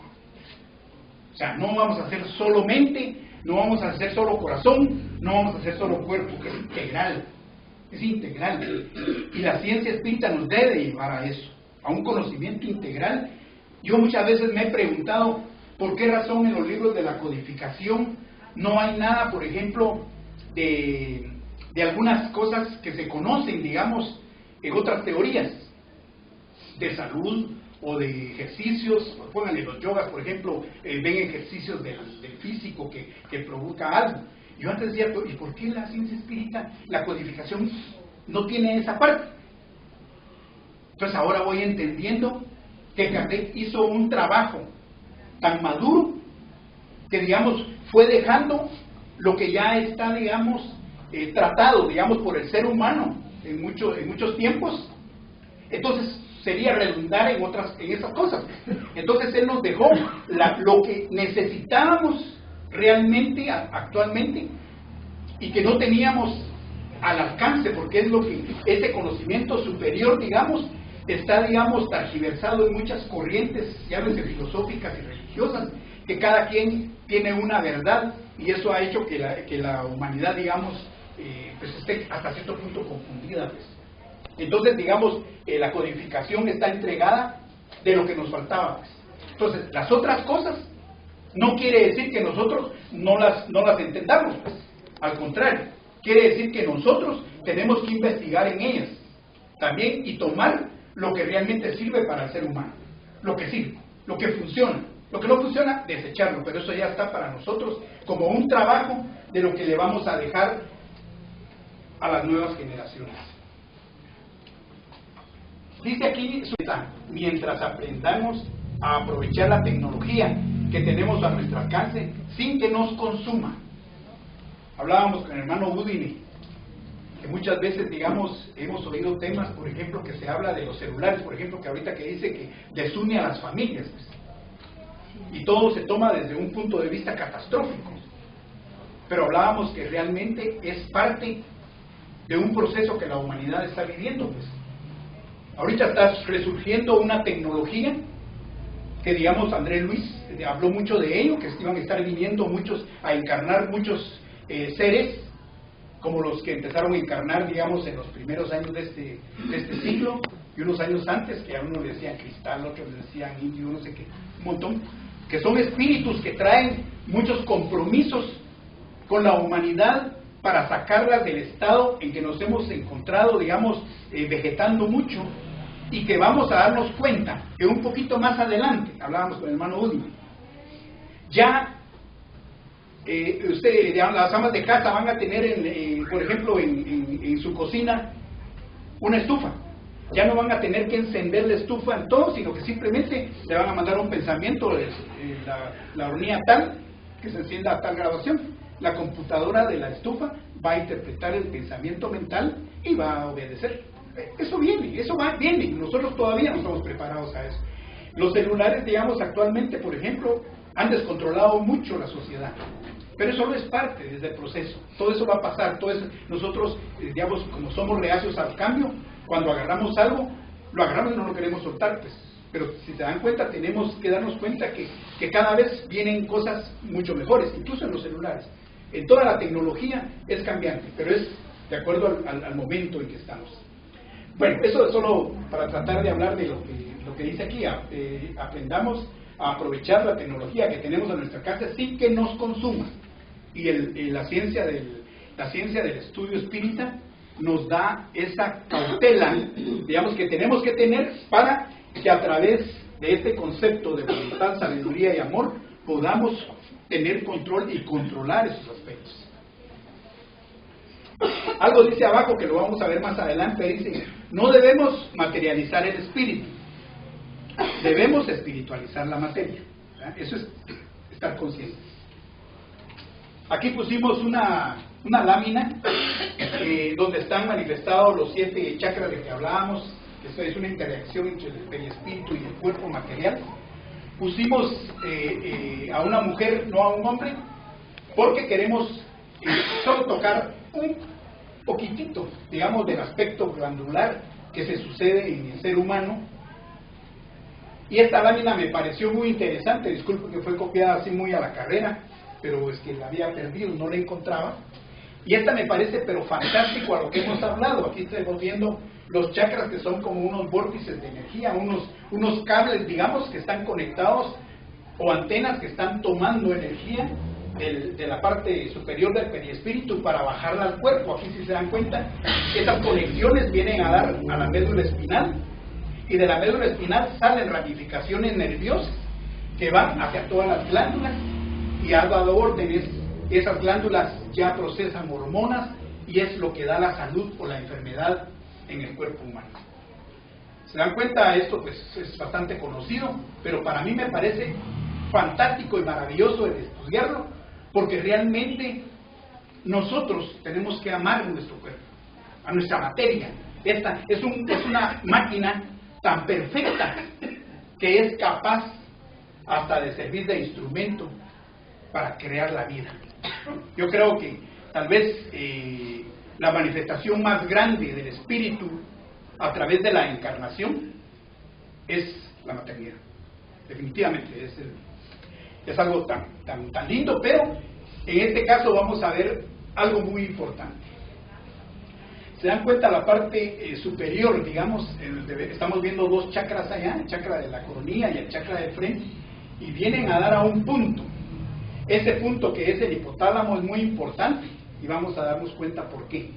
O sea, no vamos a hacer solo mente, no vamos a hacer solo corazón, no vamos a hacer solo cuerpo, que es integral. Es integral. Y la ciencia espírita nos debe llevar a eso, a un conocimiento integral. Yo muchas veces me he preguntado por qué razón en los libros de la codificación no hay nada, por ejemplo, de algunas cosas que se conocen, digamos, en otras teorías de salud o de ejercicios. Pónganle los yogas, por ejemplo, ven ejercicios del físico que provoca algo. Yo antes decía, ¿y por qué la ciencia espírita, la codificación, no tiene esa parte? Entonces ahora voy entendiendo que Kardec hizo un trabajo tan maduro que, digamos, fue dejando lo que ya está, digamos, tratado, digamos, por el ser humano en muchos tiempos. Entonces sería redundar en esas cosas. Entonces él nos dejó lo que necesitábamos realmente actualmente y que no teníamos al alcance, porque es lo que ese conocimiento superior, digamos, está, digamos, tergiversado en muchas corrientes, llámense filosóficas y religiosas, que cada quien tiene una verdad, y eso ha hecho que la humanidad, digamos, pues esté hasta cierto punto confundida, pues. Entonces, digamos, la codificación está entregada de lo que nos faltaba, pues. Entonces, las otras cosas no quiere decir que nosotros no las entendamos, pues. Al contrario, quiere decir que nosotros tenemos que investigar en ellas también y tomar lo que realmente sirve para el ser humano, lo que sirve, lo que funciona. Lo que no funciona, desecharlo, pero eso ya está para nosotros como un trabajo de lo que le vamos a dejar a las nuevas generaciones. Dice aquí, mientras aprendamos a aprovechar la tecnología que tenemos a nuestro alcance sin que nos consuma. Hablábamos con el hermano Udine, que muchas veces, digamos, hemos oído temas, por ejemplo, que se habla de los celulares, por ejemplo, que ahorita que dice que desune a las familias, pues, y todo se toma desde un punto de vista catastrófico. Pero hablábamos que realmente es parte de un proceso que la humanidad está viviendo, pues. Ahorita está resurgiendo una tecnología que, digamos, Andrés Luis habló mucho de ello, que iban a estar viniendo muchos a encarnar muchos seres, como los que empezaron a encarnar, digamos, en los primeros años de este siglo, y unos años antes, que a uno le decían cristal, otros le decían indio, no sé qué, un montón, que son espíritus que traen muchos compromisos con la humanidad para sacarlas del estado en que nos hemos encontrado, digamos, vegetando mucho, y que vamos a darnos cuenta que un poquito más adelante, hablábamos con el hermano Udi, ya las amas de casa van a tener, por ejemplo, en su cocina una estufa, ya no van a tener que encender la estufa en todo, sino que simplemente le van a mandar un pensamiento, la hornilla tal, que se encienda a tal graduación. La computadora de la estufa va a interpretar el pensamiento mental y va a obedecer. Eso viene, viene. Nosotros todavía no estamos preparados a eso. Los celulares, digamos, actualmente, por ejemplo, han descontrolado mucho la sociedad. Pero eso no es parte del proceso. Todo eso va a pasar. Todo eso, nosotros, digamos, como somos reacios al cambio, cuando agarramos algo, lo agarramos y no lo queremos soltar, pues. Pero si se dan cuenta, tenemos que darnos cuenta que cada vez vienen cosas mucho mejores, incluso en los celulares. En toda la tecnología es cambiante, pero es de acuerdo al momento en que estamos. Bueno, eso es solo para tratar de hablar de lo que dice aquí. Aprendamos a aprovechar la tecnología que tenemos en nuestra casa sin que nos consuma. Y la ciencia del estudio espírita nos da esa cautela, digamos, que tenemos que tener para que a través de este concepto de voluntad, sabiduría y amor podamos tener control y controlar esos aspectos. Algo dice abajo que lo vamos a ver más adelante, dice: no debemos materializar el espíritu, debemos espiritualizar la materia. ¿Verdad? Eso es estar conscientes. Aquí pusimos una lámina donde están manifestados los 7 chakras de que hablábamos, que eso es una interacción entre el espíritu y el cuerpo material. Pusimos a una mujer, no a un hombre, porque queremos solo tocar un poquitito, digamos, del aspecto glandular que se sucede en el ser humano. Y esta lámina me pareció muy interesante, disculpe que fue copiada así muy a la carrera, pero es que la había perdido, no la encontraba. Y esta me parece pero fantástico a lo que hemos hablado. Aquí estamos viendo los chakras, que son como unos vórtices de energía, unos cables, digamos, que están conectados, o antenas que están tomando energía de la parte superior del perispíritu para bajarla al cuerpo. Aquí, si se dan cuenta, esas conexiones vienen a dar a la médula espinal, y de la médula espinal salen ramificaciones nerviosas que van hacia todas las glándulas y han dado órdenes. Esas glándulas ya procesan hormonas y es lo que da la salud o la enfermedad en el cuerpo humano. ¿Se dan cuenta? Esto pues es bastante conocido, pero para mí me parece fantástico y maravilloso el estudiarlo, porque realmente nosotros tenemos que amar nuestro cuerpo, a nuestra materia. Esta es una máquina tan perfecta que es capaz hasta de servir de instrumento para crear la vida. Yo creo que tal vez la manifestación más grande del espíritu a través de la encarnación es la maternidad. Definitivamente es algo tan lindo, pero en este caso vamos a ver algo muy importante. ¿Se dan cuenta? La parte superior, digamos, estamos viendo 2 chakras allá, el chakra de la coronilla y el chakra del frente, y vienen a dar a un punto. Ese punto, que es el hipotálamo, es muy importante y vamos a darnos cuenta por qué.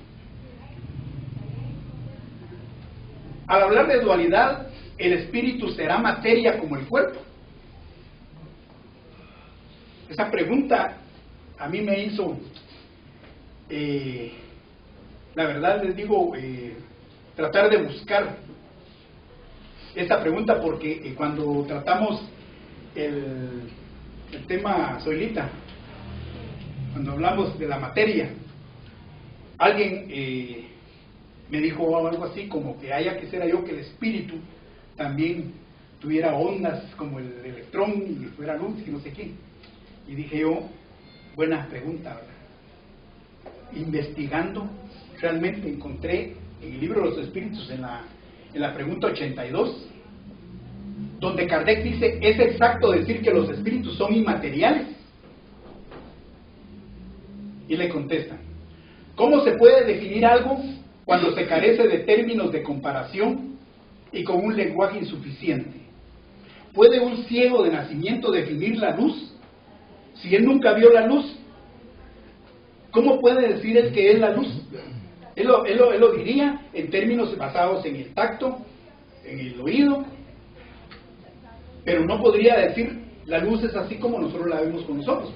Al hablar de dualidad, ¿el espíritu será materia como el cuerpo? Esa pregunta a mí me hizo, la verdad les digo, tratar de buscar esta pregunta, porque cuando tratamos el tema Zoilita, cuando hablamos de la materia, alguien me dijo algo así como que haya que ser yo que el espíritu también tuviera ondas como el electrón y fuera luz y no sé qué. Y dije yo, buena pregunta, ¿verdad? Investigando, realmente encontré en el libro de los espíritus, en la pregunta 82, donde Kardec dice: ¿es exacto decir que los espíritus son inmateriales? Y le contestan: ¿cómo se puede definir algo cuando se carece de términos de comparación y con un lenguaje insuficiente? ¿Puede un ciego de nacimiento definir la luz si él nunca vio la luz? ¿Cómo puede decir él que es la luz? Él lo diría en términos basados en el tacto, en el oído, pero no podría decir la luz es así como nosotros la vemos con nosotros.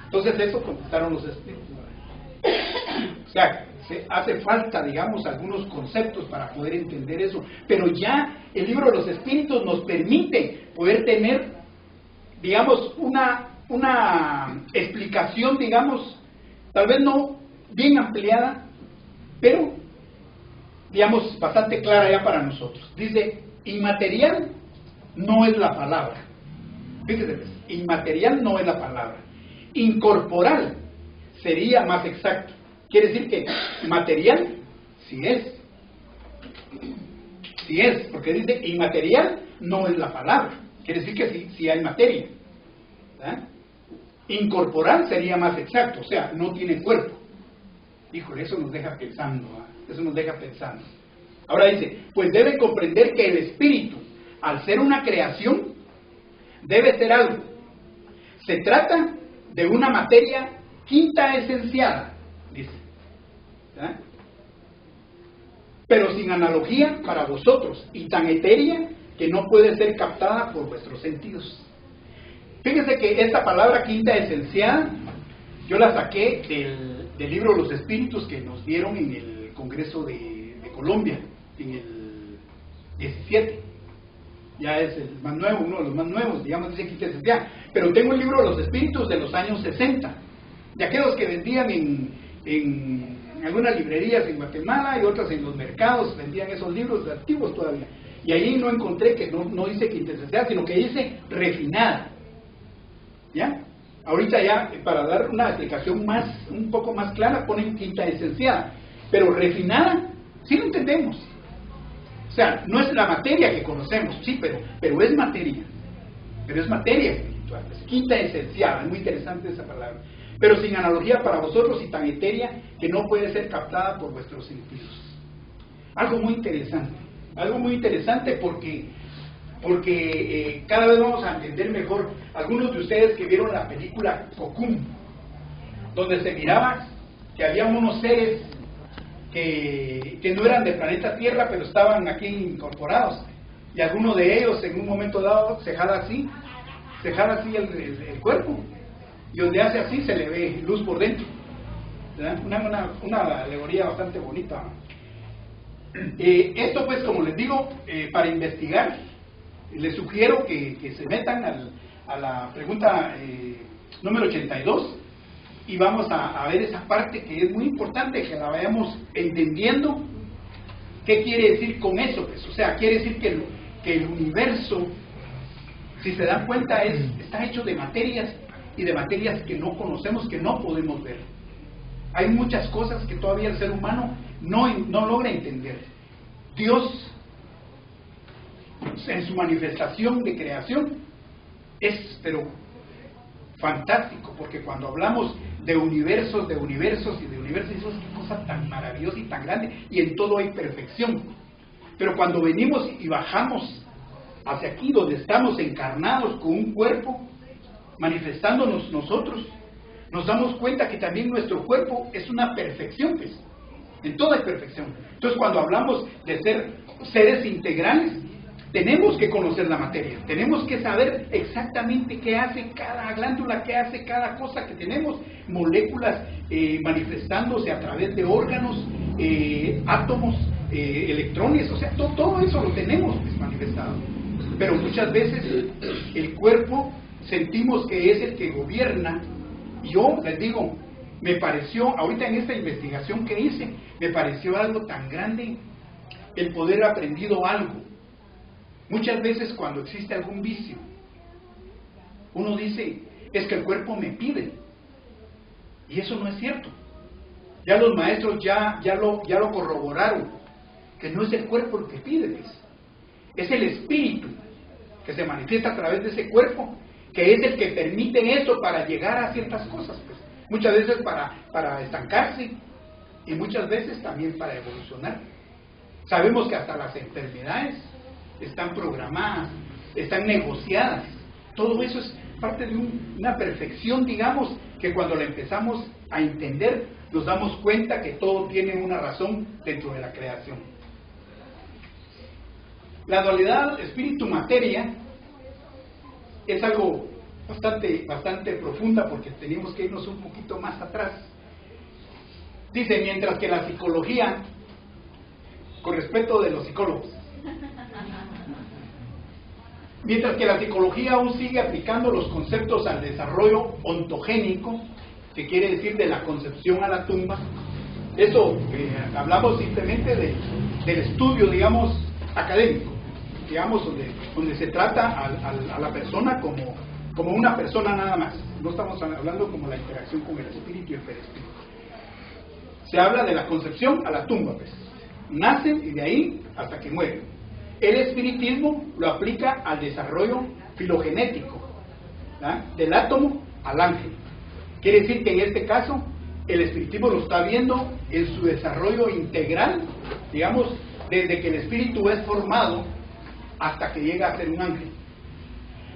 Entonces eso contestaron los espíritus. O sea, hace falta, digamos, algunos conceptos para poder entender eso, pero ya el libro de los Espíritus nos permite poder tener, digamos, una explicación, digamos, tal vez no bien ampliada, pero, digamos, bastante clara ya para nosotros. Dice, inmaterial no es la palabra. Fíjense, inmaterial no es la palabra. Incorporal sería más exacto. Quiere decir que material sí es. Sí es, porque dice inmaterial no es la palabra. Quiere decir que sí hay materia. ¿Verdad? Incorporal sería más exacto, o sea, no tiene cuerpo. Híjole, eso nos deja pensando, ¿eh? Eso nos deja pensando. Ahora dice, pues debe comprender que el espíritu, al ser una creación, debe ser algo. Se trata de una materia quinta esenciada, dice. ¿Eh? Pero sin analogía para vosotros, y tan etérea que no puede ser captada por vuestros sentidos. Fíjense que esta palabra quinta esenciada, yo la saqué del libro Los Espíritus que nos dieron en el Congreso de Colombia, en el 17. Ya es el más nuevo, uno de los más nuevos, digamos, dice quinta esenciada. Pero tengo el libro Los Espíritus de los años 60, de aquellos que vendían en algunas librerías en Guatemala y otras en los mercados, vendían esos libros antiguos todavía. Y ahí no encontré que no dice quinta esenciada, sino que dice refinada. ¿Ya? Ahorita ya, para dar una explicación un poco más clara, ponen quinta esenciada. Pero refinada, sí lo entendemos. O sea, no es la materia que conocemos, sí, pero es materia. Pero es materia espiritual, es quinta esenciada, es muy interesante esa palabra. Pero sin analogía para vosotros y tan etérea que no puede ser captada por vuestros sentidos. Algo muy interesante porque cada vez vamos a entender mejor. Algunos de ustedes que vieron la película Cocoon, donde se miraba que había unos seres que no eran del planeta Tierra, pero estaban aquí incorporados, y alguno de ellos en un momento dado se jala así el cuerpo, y donde hace así se le ve luz por dentro. Una alegoría bastante bonita. Esto pues, como les digo, para investigar, les sugiero que se metan a la pregunta número 82 y vamos a ver esa parte que es muy importante, que la vayamos entendiendo. ¿Qué quiere decir con eso? Pues, o sea, quiere decir que el universo, si se dan cuenta, está hecho de materias y de materias que no conocemos, que no podemos ver. Hay muchas cosas que todavía el ser humano no logra entender. Dios, en su manifestación de creación, pero fantástico, porque cuando hablamos de universos, eso es una cosa tan maravillosa y tan grande, y en todo hay perfección. Pero cuando venimos y bajamos hacia aquí, donde estamos encarnados con un cuerpo, manifestándonos nosotros, nos damos cuenta que también nuestro cuerpo es una perfección, pues, en toda hay perfección. Entonces, cuando hablamos de ser seres integrales, tenemos que conocer la materia, tenemos que saber exactamente qué hace cada glándula, qué hace cada cosa que tenemos, moléculas manifestándose a través de órganos, átomos, electrones, o sea, todo eso lo tenemos pues, manifestado. Pero muchas veces el cuerpo sentimos que es el que gobierna. Yo les digo, me pareció, ahorita en esta investigación que hice, me pareció algo tan grande el poder haber aprendido algo. Muchas veces cuando existe algún vicio, uno dice, es que el cuerpo me pide. Y eso no es cierto. Ya los maestros ya lo corroboraron, que no es el cuerpo el que pide, pues. Es el espíritu que se manifiesta a través de ese cuerpo, que es el que permite eso para llegar a ciertas cosas, pues. Muchas veces para estancarse y muchas veces también para evolucionar. Sabemos que hasta las enfermedades están programadas, están negociadas. Todo eso es parte de una perfección, digamos, que cuando la empezamos a entender, nos damos cuenta que todo tiene una razón dentro de la creación. La dualidad espíritu-materia es algo bastante profunda, porque tenemos que irnos un poquito más atrás. Dice, mientras que la psicología, con respeto de los psicólogos, mientras que la psicología aún sigue aplicando los conceptos al desarrollo ontogénico, que quiere decir de la concepción a la tumba, eso hablamos simplemente del estudio, digamos, académico, digamos, donde se trata a la persona como una persona nada más. No estamos hablando como la interacción con el espíritu y el perispíritu. Se habla de la concepción a la tumba, pues. Nacen y de ahí hasta que mueren. El espiritismo lo aplica al desarrollo filogenético, ¿verdad? Del átomo al ángel. Quiere decir que en este caso el espiritismo lo está viendo en su desarrollo integral, digamos, desde que el espíritu es formado hasta que llega a ser un ángel.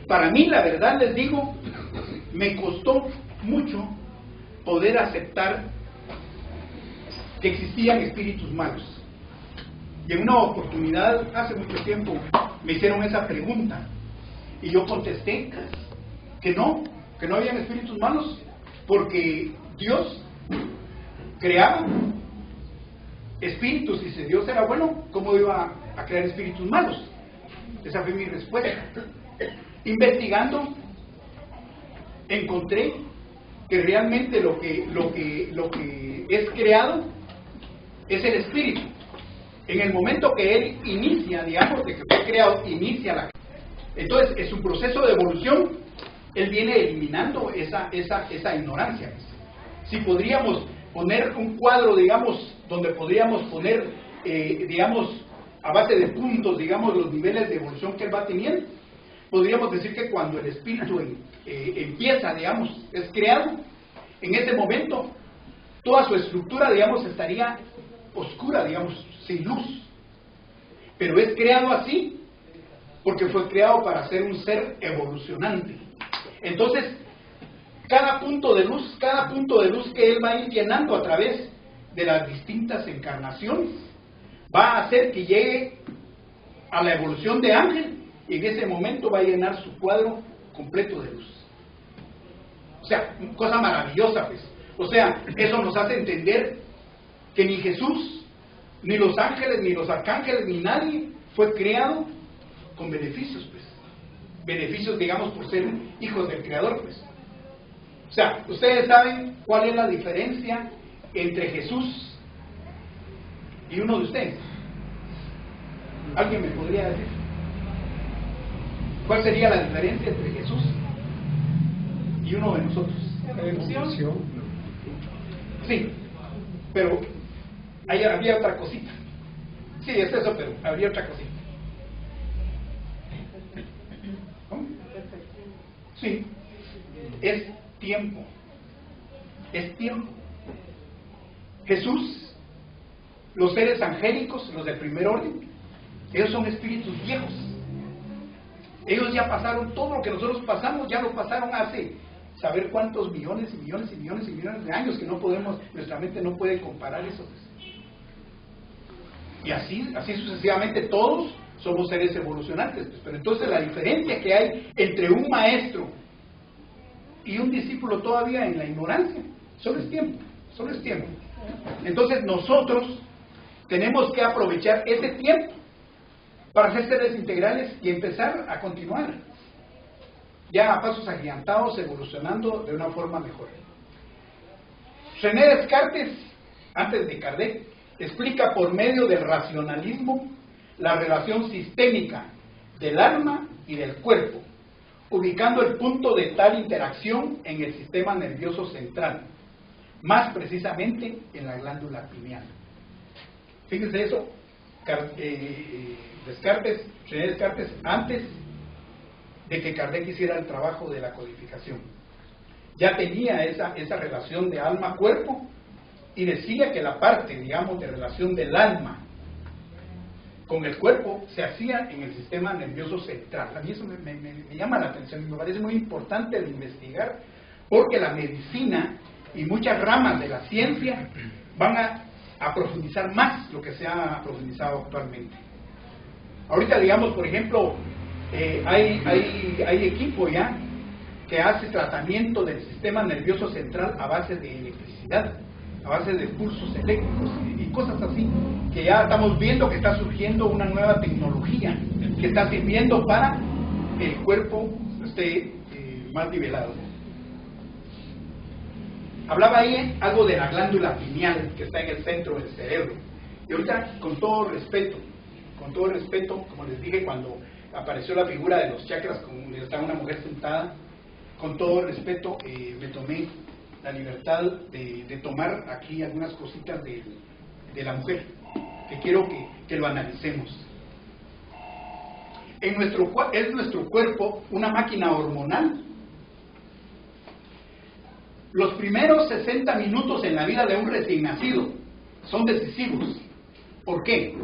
Para mí, la verdad les digo, me costó mucho poder aceptar que existían espíritus malos. Y en una oportunidad, hace mucho tiempo, me hicieron esa pregunta y yo contesté que no habían espíritus malos, porque Dios creaba espíritus, y si Dios era bueno, ¿cómo iba a crear espíritus malos? Esa fue mi respuesta. Investigando, encontré que realmente lo que es creado es el espíritu. En el momento que él inicia, digamos, de que fue creado, entonces es un proceso de evolución. Él viene eliminando esa ignorancia. Si podríamos poner un cuadro, digamos, donde podríamos poner, digamos, a base de puntos, digamos, los niveles de evolución que él va teniendo, podríamos decir que cuando el espíritu empieza, digamos, es creado, en ese momento toda su estructura, digamos, estaría oscura, digamos, sin luz. Pero es creado así porque fue creado para ser un ser evolucionante. Entonces, cada punto de luz que él va a ir llenando a través de las distintas encarnaciones, va a hacer que llegue a la evolución de ángel, y en ese momento va a llenar su cuadro completo de luz. O sea, cosa maravillosa, pues. O sea, eso nos hace entender que ni Jesús, ni los ángeles, ni los arcángeles, ni nadie fue creado con beneficios, pues. Beneficios, digamos, por ser hijos del Creador, pues. O sea, ustedes saben cuál es la diferencia entre Jesús y uno de ustedes. ¿Alguien me podría decir? ¿Cuál sería la diferencia entre Jesús y uno de nosotros? Evolución. Sí, pero había otra cosita. Sí, es eso, pero habría otra cosita. ¿Cómo? Sí, es tiempo. Es tiempo. Jesús, los seres angélicos, los del primer orden, ellos son espíritus viejos. Ellos ya pasaron todo lo que nosotros pasamos, ya lo pasaron hace saber cuántos millones y millones y millones y millones de años, que no podemos, nuestra mente no puede comparar eso. Y así sucesivamente todos somos seres evolucionantes. Pero entonces la diferencia que hay entre un maestro y un discípulo todavía en la ignorancia, solo es tiempo, solo es tiempo. Entonces nosotros tenemos que aprovechar ese tiempo para ser seres integrales y empezar a continuar, ya a pasos agigantados, evolucionando de una forma mejor. René Descartes, antes de Kardec, explica por medio del racionalismo la relación sistémica del alma y del cuerpo, ubicando el punto de tal interacción en el sistema nervioso central, más precisamente en la glándula pineal. Fíjense eso, René Descartes, antes de que Kardec hiciera el trabajo de la codificación, ya tenía esa relación de alma-cuerpo, y decía que la parte, digamos, de relación del alma con el cuerpo se hacía en el sistema nervioso central. A mí eso me llama la atención y me parece muy importante de investigar, porque la medicina y muchas ramas de la ciencia van a profundizar más lo que se ha profundizado actualmente. Ahorita, digamos, por ejemplo, hay equipo ya que hace tratamiento del sistema nervioso central a base de electricidad. a base de pulsos eléctricos y cosas así, que ya estamos viendo que está surgiendo una nueva tecnología que está sirviendo para que el cuerpo esté más nivelado. Hablaba ahí algo de la glándula pineal que está en el centro del cerebro. Y ahorita, con todo respeto, como les dije cuando apareció la figura de los chakras, como está una mujer sentada, con todo respeto me tomé la libertad de tomar aquí algunas cositas de la mujer, que quiero que lo analicemos. ¿Es nuestro cuerpo una máquina hormonal? Los primeros 60 minutos en la vida de un recién nacido son decisivos. ¿Por qué?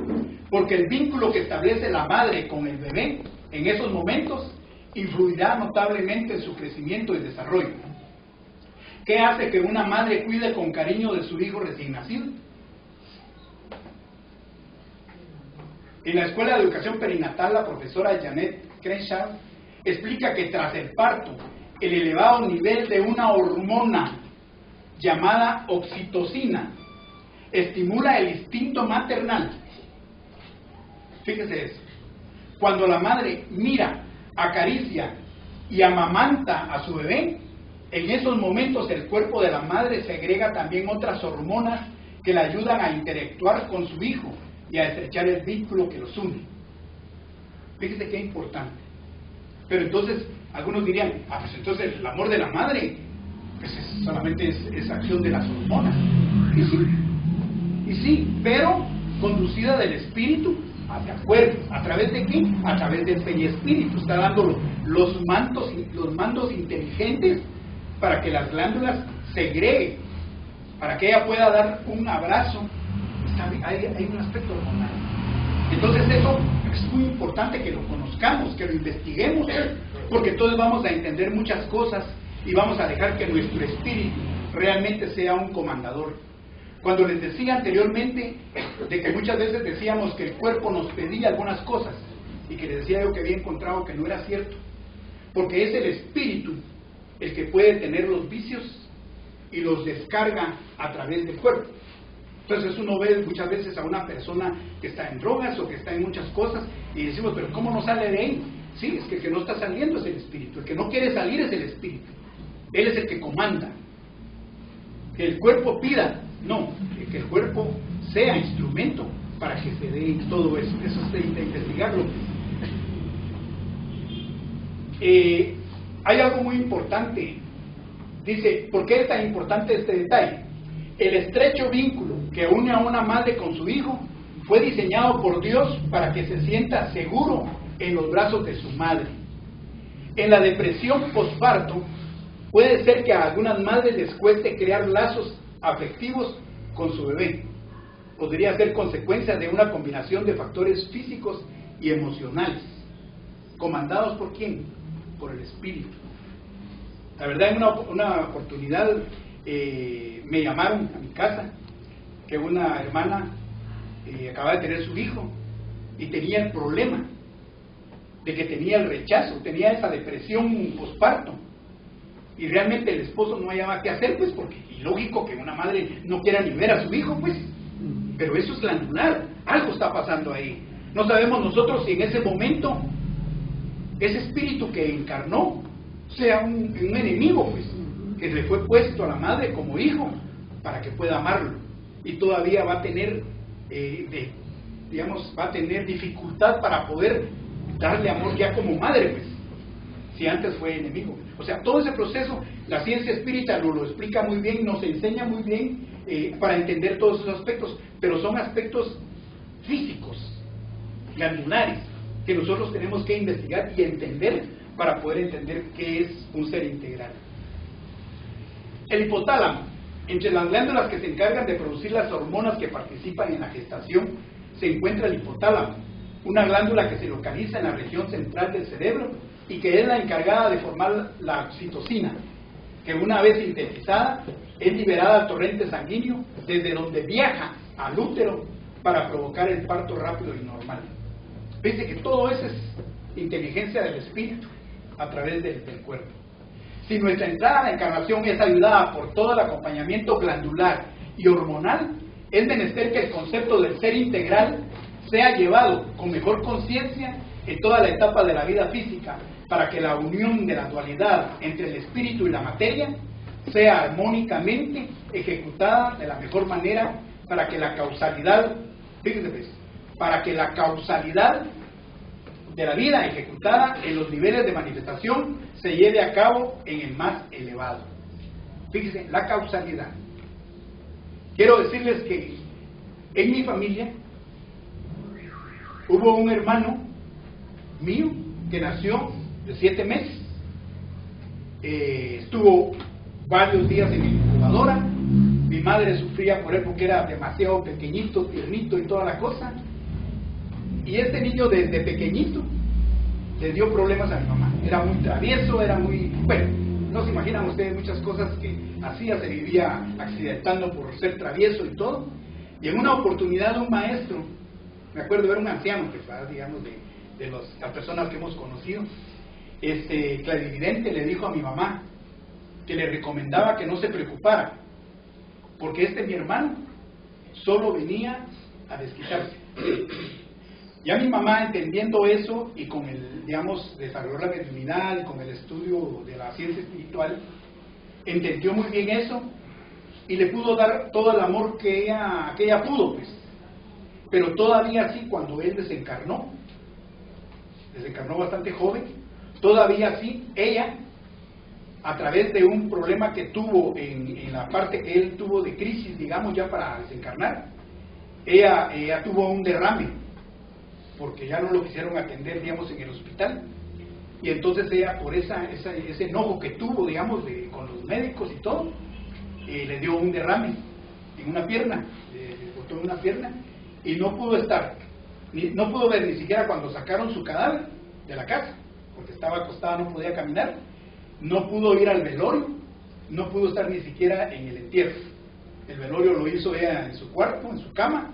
Porque el vínculo que establece la madre con el bebé en esos momentos influirá notablemente en su crecimiento y desarrollo. ¿Qué hace que una madre cuide con cariño de su hijo recién nacido? En la Escuela de Educación Perinatal, la profesora Janet Crenshaw explica que tras el parto, el elevado nivel de una hormona llamada oxitocina estimula el instinto maternal. Fíjese eso. Cuando la madre mira, acaricia y amamanta a su bebé, en esos momentos el cuerpo de la madre segrega también otras hormonas que le ayudan a interactuar con su hijo y a estrechar el vínculo que los une. Fíjese qué importante. Pero entonces, algunos dirían, pues entonces el amor de la madre, pues solamente es acción de las hormonas. Y sí, pero conducida del espíritu hacia el cuerpo. ¿A través de qué? A través del periespíritu. Está dando los mandos inteligentes para que las glándulas segreguen, para que ella pueda dar un abrazo. Hay un aspecto hormonal. Entonces eso es muy importante que lo conozcamos, que lo investiguemos, porque entonces vamos a entender muchas cosas y vamos a dejar que nuestro espíritu realmente sea un comandador. Cuando les decía anteriormente de que muchas veces decíamos que el cuerpo nos pedía algunas cosas y que les decía yo que había encontrado que no era cierto, porque es el espíritu el que puede tener los vicios y los descarga a través del cuerpo. Entonces uno ve muchas veces a una persona que está en drogas o que está en muchas cosas y decimos, pero ¿cómo no sale de ahí? Sí, es que el que no está saliendo es el espíritu, el que no quiere salir es el espíritu. Él es el que comanda. Que el cuerpo pida, no, que el cuerpo sea instrumento para que se dé todo eso. Eso es de investigarlo. Hay algo muy importante. Dice, ¿por qué es tan importante este detalle? El estrecho vínculo que une a una madre con su hijo fue diseñado por Dios para que se sienta seguro en los brazos de su madre. En la depresión posparto, puede ser que a algunas madres les cueste crear lazos afectivos con su bebé. Podría ser consecuencia de una combinación de factores físicos y emocionales. ¿Comandados por quién? Por el espíritu. La verdad, en una oportunidad me llamaron a mi casa que una hermana acaba de tener su hijo y tenía el problema de que tenía el rechazo, tenía esa depresión posparto y realmente el esposo no hallaba qué hacer, pues porque es lógico que una madre no quiera ni ver a su hijo, pues, pero eso es glandular, algo está pasando ahí. No sabemos nosotros si en ese momento ese espíritu que encarnó sea un enemigo, pues, que le fue puesto a la madre como hijo para que pueda amarlo y todavía va a tener va a tener dificultad para poder darle amor ya como madre, pues, si antes fue enemigo. O sea, todo ese proceso, la ciencia espírita lo explica muy bien, nos enseña muy bien para entender todos esos aspectos, pero son aspectos físicos, glandulares, que nosotros tenemos que investigar y entender para poder entender qué es un ser integral. El hipotálamo, entre las glándulas que se encargan de producir las hormonas que participan en la gestación, se encuentra el hipotálamo, una glándula que se localiza en la región central del cerebro y que es la encargada de formar la oxitocina, que una vez sintetizada es liberada al torrente sanguíneo desde donde viaja al útero para provocar el parto rápido y normal. Dice que todo eso es inteligencia del espíritu a través del cuerpo. Si nuestra entrada a la encarnación es ayudada por todo el acompañamiento glandular y hormonal, es menester que el concepto del ser integral sea llevado con mejor conciencia en toda la etapa de la vida física, para que la unión de la dualidad entre el espíritu y la materia sea armónicamente ejecutada de la mejor manera, para que la causalidad, fíjense pues, para que la causalidad de la vida ejecutada en los niveles de manifestación se lleve a cabo en el más elevado. Fíjense, la causalidad. Quiero decirles que en mi familia hubo un hermano mío que nació de 7 meses, estuvo varios días en la incubadora. Mi madre sufría por él porque era demasiado pequeñito, tiernito y toda la cosa, y este niño desde pequeñito le dio problemas a mi mamá. Era muy travieso, era muy, bueno, no se imaginan ustedes muchas cosas que hacía, se vivía accidentando por ser travieso y todo. Y en una oportunidad un maestro, me acuerdo, era un anciano, que fue, digamos, de las personas que hemos conocido, clarividente, le dijo a mi mamá que le recomendaba que no se preocupara, porque mi hermano solo venía a desquitarse. Ya mi mamá, entendiendo eso y con el, digamos, desarrollo de la mediunidad y con el estudio de la ciencia espiritual, entendió muy bien eso y le pudo dar todo el amor que ella pudo, pues. Pero todavía así, cuando él desencarnó bastante joven, todavía así, ella, a través de un problema que tuvo en la parte que él tuvo de crisis, digamos, ya para desencarnar, ella tuvo un derrame, porque ya no lo quisieron atender, digamos, en el hospital. Y entonces ella, por ese enojo que tuvo, digamos, con los médicos y todo, le dio un derrame en una pierna, le cortó en una pierna, y no pudo estar, no pudo ver ni siquiera cuando sacaron su cadáver de la casa, porque estaba acostada, no podía caminar, no pudo ir al velorio, no pudo estar ni siquiera en el entierro. El velorio lo hizo ella en su cuarto, en su cama,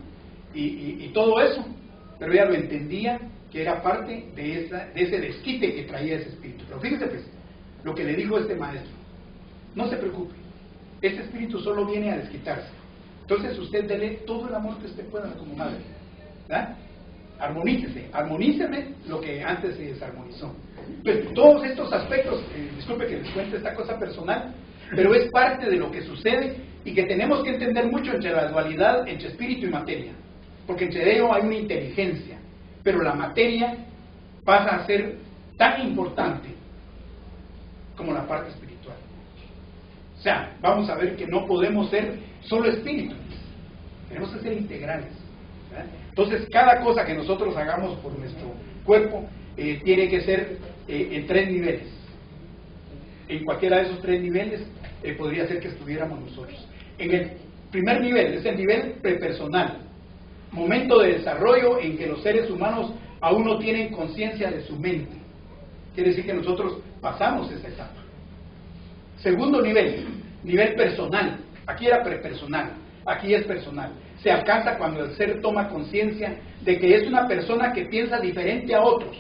y todo eso, pero ella lo entendía que era parte de ese desquite que traía ese espíritu. Pero fíjese pues, lo que le dijo este maestro: no se preocupe, este espíritu solo viene a desquitarse. Entonces usted dele todo el amor que usted pueda como madre, ¿verdad? Armoníceme lo que antes se desarmonizó. Pues todos estos aspectos, disculpe que les cuente esta cosa personal, pero es parte de lo que sucede y que tenemos que entender mucho entre la dualidad entre espíritu y materia, porque entre ellos hay una inteligencia, pero la materia pasa a ser tan importante como la parte espiritual. O sea, vamos a ver que no podemos ser solo espíritus, tenemos que ser integrales, ¿verdad? Entonces, cada cosa que nosotros hagamos por nuestro cuerpo tiene que ser en 3 niveles. En cualquiera de esos 3 niveles podría ser que estuviéramos nosotros. En el primer nivel, es el nivel prepersonal, momento de desarrollo en que los seres humanos aún no tienen conciencia de su mente. Quiere decir que nosotros pasamos esa etapa. Segundo nivel, nivel personal. Aquí era prepersonal, aquí es personal. Se alcanza cuando el ser toma conciencia de que es una persona que piensa diferente a otros,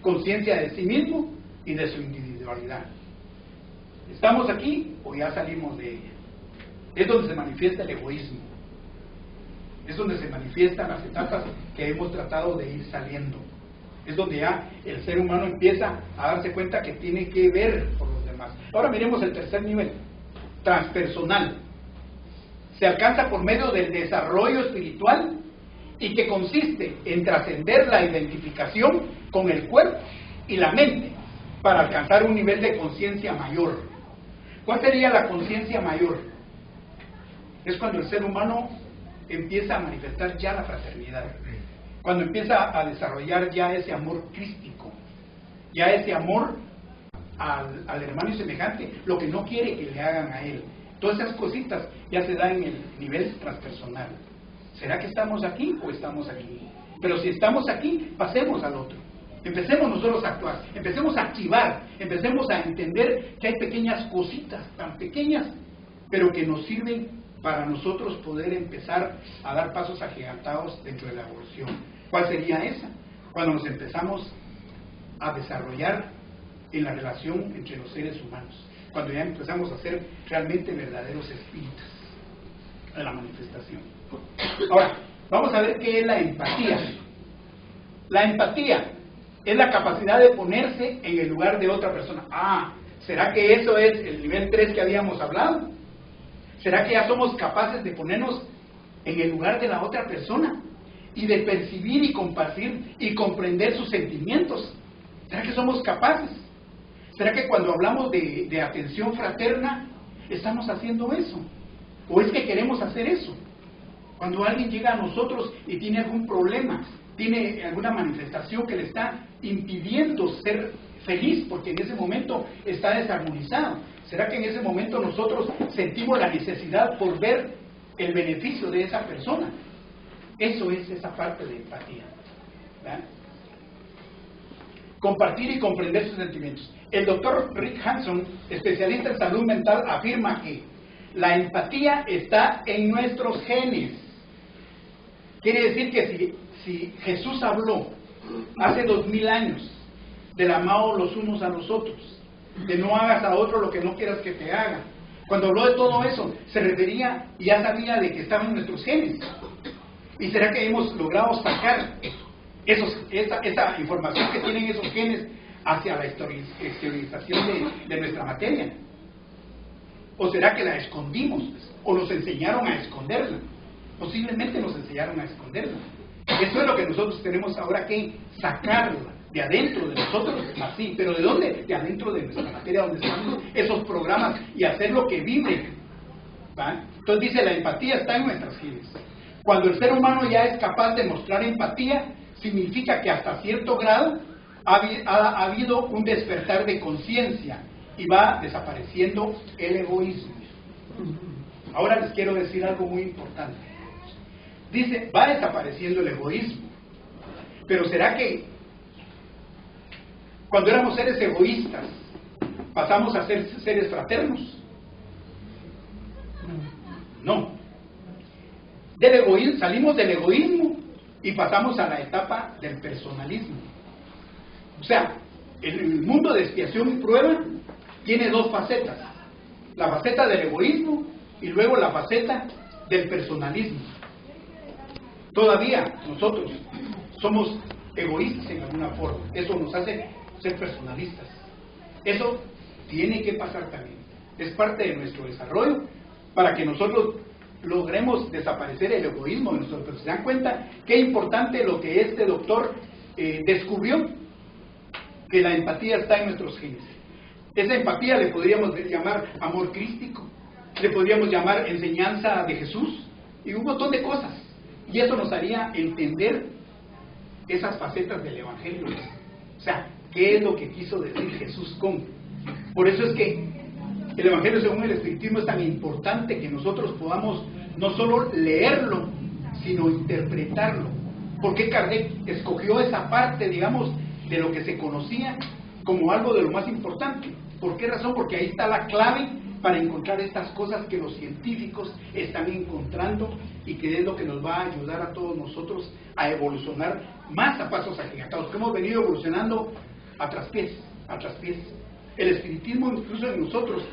conciencia de sí mismo y de su individualidad. ¿Estamos aquí o ya salimos de ella? Es donde se manifiesta el egoísmo. Es donde se manifiestan las etapas que hemos tratado de ir saliendo. Es donde ya el ser humano empieza a darse cuenta que tiene que ver por los demás. Ahora miremos el tercer nivel, transpersonal. Se alcanza por medio del desarrollo espiritual y que consiste en trascender la identificación con el cuerpo y la mente para alcanzar un nivel de conciencia mayor. ¿Cuál sería la conciencia mayor? Es cuando el ser humano empieza a manifestar ya la fraternidad, cuando empieza a desarrollar ya ese amor crístico, ya ese amor al hermano y semejante, lo que no quiere que le hagan a él. Todas esas cositas ya se dan en el nivel transpersonal. ¿Será que estamos aquí o estamos aquí? Pero si estamos aquí, pasemos al otro. Empecemos nosotros a actuar, empecemos a activar, empecemos a entender que hay pequeñas cositas tan pequeñas, pero que nos sirven para nosotros poder empezar a dar pasos agigantados dentro de la evolución. ¿Cuál sería esa? Cuando nos empezamos a desarrollar en la relación entre los seres humanos, cuando ya empezamos a ser realmente verdaderos espíritus. de la manifestación. Ahora, vamos a ver qué es la empatía. La empatía es la capacidad de ponerse en el lugar de otra persona. ¿Será que eso es el nivel 3 que habíamos hablado? ¿Será que ya somos capaces de ponernos en el lugar de la otra persona y de percibir y compartir y comprender sus sentimientos? ¿Será que somos capaces? ¿Será que cuando hablamos de atención fraterna estamos haciendo eso? ¿O es que queremos hacer eso? Cuando alguien llega a nosotros y tiene algún problema, tiene alguna manifestación que le está impidiendo ser feliz porque en ese momento está desarmonizado, ¿será que en ese momento nosotros sentimos la necesidad por ver el beneficio de esa persona? Eso es esa parte de empatía, ¿verdad? Compartir y comprender sus sentimientos. El doctor Rick Hanson, especialista en salud mental, afirma que la empatía está en nuestros genes. Quiere decir que si Jesús habló hace 2000 años del amado los unos a los otros, de no hagas a otro lo que no quieras que te haga, cuando habló de todo eso, se refería y ya sabía de que estaban en nuestros genes. ¿Y será que hemos logrado sacar esa información que tienen esos genes hacia la exteriorización de nuestra materia? ¿O será que la escondimos? ¿O nos enseñaron a esconderla? Posiblemente nos enseñaron a esconderla. Eso es lo que nosotros tenemos ahora que sacarla de adentro de nosotros, así. ¿Pero de dónde? De adentro de nuestra materia, donde están esos programas, y hacer lo que vive. ¿Va? Entonces dice, la empatía está en nuestras genes. Cuando el ser humano ya es capaz de mostrar empatía, significa que hasta cierto grado ha habido un despertar de conciencia y va desapareciendo el egoísmo. Ahora les quiero decir algo muy importante. Dice, va desapareciendo el egoísmo, pero ¿será que cuando éramos seres egoístas pasamos a ser seres fraternos? No. Del egoísmo, salimos del egoísmo y pasamos a la etapa del personalismo. O sea, el mundo de expiación y prueba tiene dos facetas: la faceta del egoísmo y luego la faceta del personalismo. Todavía nosotros somos egoístas en alguna forma. Eso nos hace ser personalistas. Eso tiene que pasar también. Es parte de nuestro desarrollo para que nosotros logremos desaparecer el egoísmo de nosotros. Pero se dan cuenta qué importante lo que este doctor descubrió, que la empatía está en nuestros genes. Esa empatía le podríamos llamar amor crístico, le podríamos llamar enseñanza de Jesús y un montón de cosas. Y eso nos haría entender esas facetas del Evangelio. O sea, ¿qué es lo que quiso decir Jesús con? Por eso es que el Evangelio según el Espiritismo es tan importante que nosotros podamos no solo leerlo, sino interpretarlo. ¿Por qué Kardec escogió esa parte, digamos, de lo que se conocía como algo de lo más importante? ¿Por qué razón? Porque ahí está la clave para encontrar estas cosas que los científicos están encontrando y que es lo que nos va a ayudar a todos nosotros a evolucionar más a pasos agigantados, que hemos venido evolucionando a traspiés, a traspiés. El espiritismo incluso en nosotros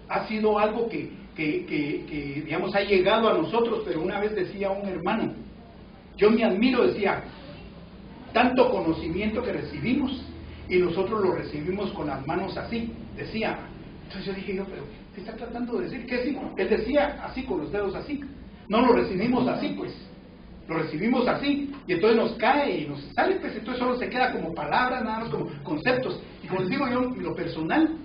ha sido algo que digamos ha llegado a nosotros, pero una vez decía un hermano, yo me admiro, decía, tanto conocimiento que recibimos y nosotros lo recibimos con las manos así, decía. Entonces yo dije, pero ¿qué está tratando de decir? ¿Qué sí? Él decía así, con los dedos así. No lo recibimos así, pues. Lo recibimos así, y entonces nos cae y nos sale, pues entonces solo se queda como palabras, nada más como conceptos. Y como les digo yo, en lo personal,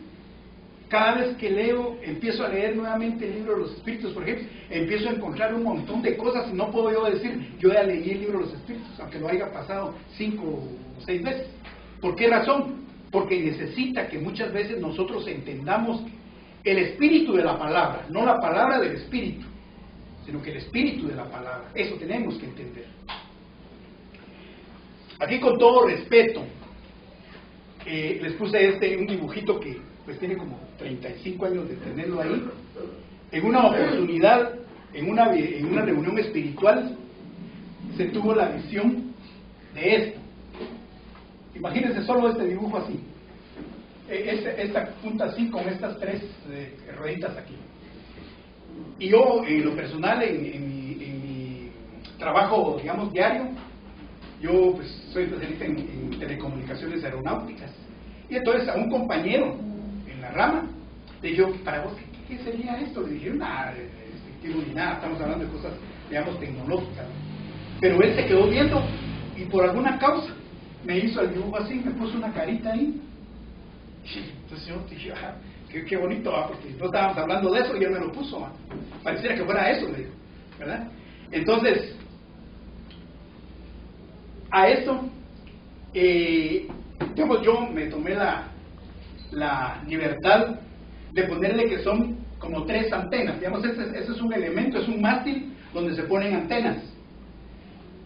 cada vez que leo, empiezo a leer nuevamente el libro de los Espíritus, por ejemplo, empiezo a encontrar un montón de cosas y no puedo yo decir, yo ya leí el libro de los Espíritus, aunque lo haya pasado 5 o 6 veces. ¿Por qué razón? Porque necesita que muchas veces nosotros entendamos el espíritu de la palabra, no la palabra del espíritu, sino que el espíritu de la palabra. Eso tenemos que entender. Aquí, con todo respeto, les puse un dibujito que pues tiene como 35 años de tenerlo ahí. En una oportunidad, en una reunión espiritual, se tuvo la visión de esto. Imagínense solo este dibujo así. Esta punta así con estas 3 rueditas aquí. Y yo, en lo personal, en mi trabajo, digamos, diario, yo pues soy especialista en telecomunicaciones aeronáuticas. Y entonces a un compañero en la rama le dije, para vos, ¿qué sería esto? Le dije, nada, ni nada, estamos hablando de cosas, digamos, tecnológicas. Pero él se quedó viendo y por alguna causa me hizo el dibujo así, me puso una carita ahí. Entonces yo dije, qué bonito, porque no estábamos hablando de eso y él me lo puso. Pareciera que fuera eso, me dijo, ¿verdad? Entonces, a esto, digamos, yo me tomé la libertad de ponerle que son como 3 antenas. Digamos, ese es un elemento, es un mástil donde se ponen antenas.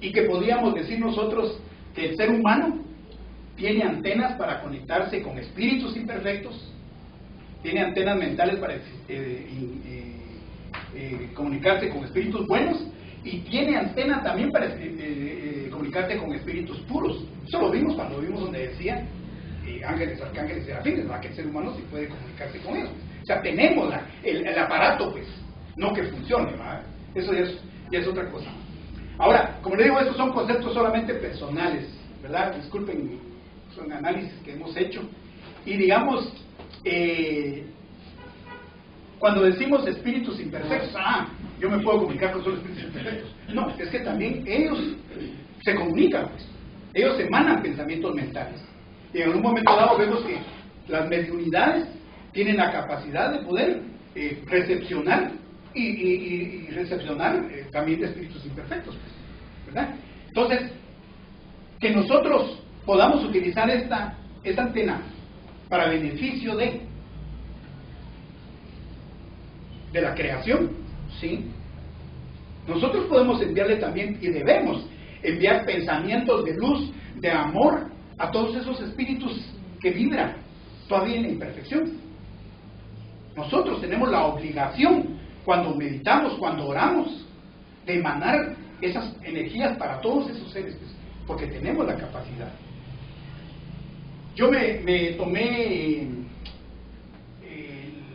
Y que podríamos decir nosotros que el ser humano tiene antenas para conectarse con espíritus imperfectos, tiene antenas mentales para comunicarse con espíritus buenos, y tiene antena también para comunicarte con espíritus puros. Eso lo vimos cuando vimos donde decía ángeles, arcángeles, serafines, ¿verdad? Que el ser humano sí puede comunicarse con ellos. O sea, tenemos el aparato, pues, no que funcione, ¿verdad? Eso ya es otra cosa. Ahora, como le digo, estos son conceptos solamente personales, ¿verdad? Disculpen, son análisis que hemos hecho. Y digamos, cuando decimos espíritus imperfectos, yo me puedo comunicar con solo espíritus imperfectos. No, es que también ellos se comunican, pues. Ellos emanan pensamientos mentales. Y en un momento dado vemos que las mediunidades tienen la capacidad de poder recepcionar y recepcionar también de espíritus imperfectos, pues, ¿verdad? Entonces, que nosotros podamos utilizar esta antena para beneficio de la creación, ¿sí? Nosotros podemos enviarle también, y debemos enviar pensamientos de luz, de amor, a todos esos espíritus que vibran todavía en la imperfección. Nosotros tenemos la obligación, cuando meditamos, cuando oramos, de emanar esas energías para todos esos seres, porque tenemos la capacidad. Yo me tomé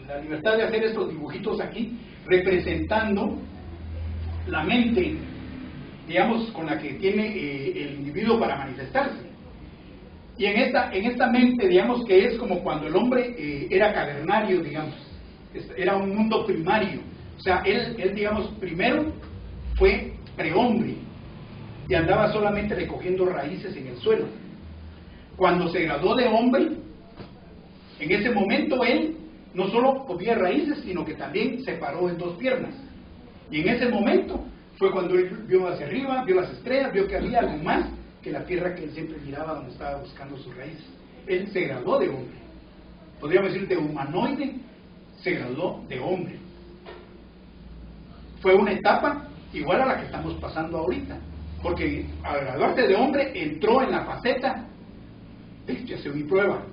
la libertad de hacer estos dibujitos aquí, representando la mente, digamos, con la que tiene el individuo para manifestarse. Y en esta mente, digamos, que es como cuando el hombre era cavernario, digamos, era un mundo primario. O sea, él digamos, primero fue prehombre y andaba solamente recogiendo raíces en el suelo. Cuando se graduó de hombre, en ese momento él no solo cogía raíces, sino que también se paró en 2 piernas. Y en ese momento fue cuando él vio hacia arriba, vio las estrellas, vio que había algo más que la tierra que él siempre miraba donde estaba buscando sus raíces. Él se graduó de hombre. Podríamos decir de humanoide, se graduó de hombre. Fue una etapa igual a la que estamos pasando ahorita, porque al graduarse de hombre entró en la faceta de expiación y prueba.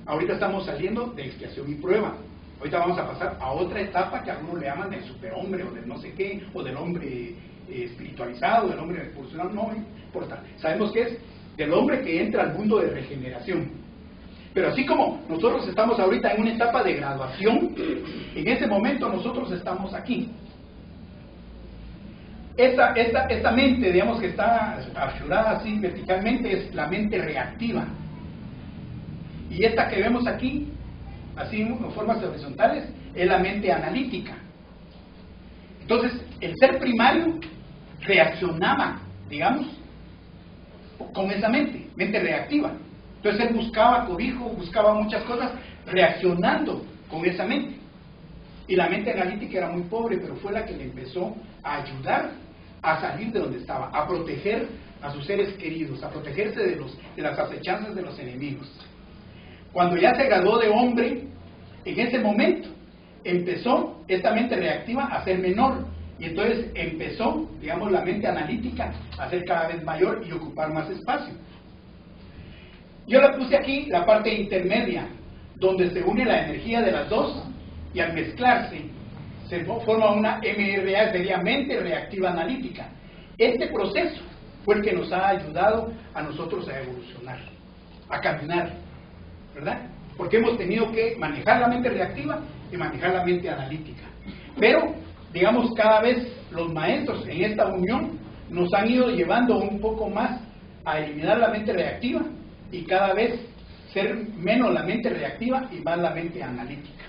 Ahorita estamos saliendo de expiación y prueba. Ahorita vamos a pasar a otra etapa que algunos le llaman del superhombre, o del no sé qué, o del hombre espiritualizado, del hombre evolucionado, no importa. Sabemos que es del hombre que entra al mundo de regeneración. Pero así como nosotros estamos ahorita en una etapa de graduación, en ese momento nosotros estamos aquí. Esta mente, digamos, que está aflorada así verticalmente, es la mente reactiva. Y esta que vemos aquí, así en formas horizontales, es la mente analítica. Entonces, el ser primario reaccionaba, digamos, con esa mente reactiva. Entonces él buscaba cobijo, buscaba muchas cosas, reaccionando con esa mente. Y la mente analítica era muy pobre, pero fue la que le empezó a ayudar a salir de donde estaba, a proteger a sus seres queridos, a protegerse de las acechanzas de los enemigos. Cuando ya se graduó de hombre, en ese momento empezó esta mente reactiva a ser menor, y entonces empezó, digamos, la mente analítica a ser cada vez mayor y ocupar más espacio. Yo le puse aquí la parte intermedia, donde se une la energía de las dos, y al mezclarse se forma una MRA, sería mente reactiva analítica. Este proceso fue el que nos ha ayudado a nosotros a evolucionar, a caminar, ¿verdad? Porque hemos tenido que manejar la mente reactiva y manejar la mente analítica. Pero digamos, cada vez los maestros en esta unión nos han ido llevando un poco más a eliminar la mente reactiva y cada vez ser menos la mente reactiva y más la mente analítica.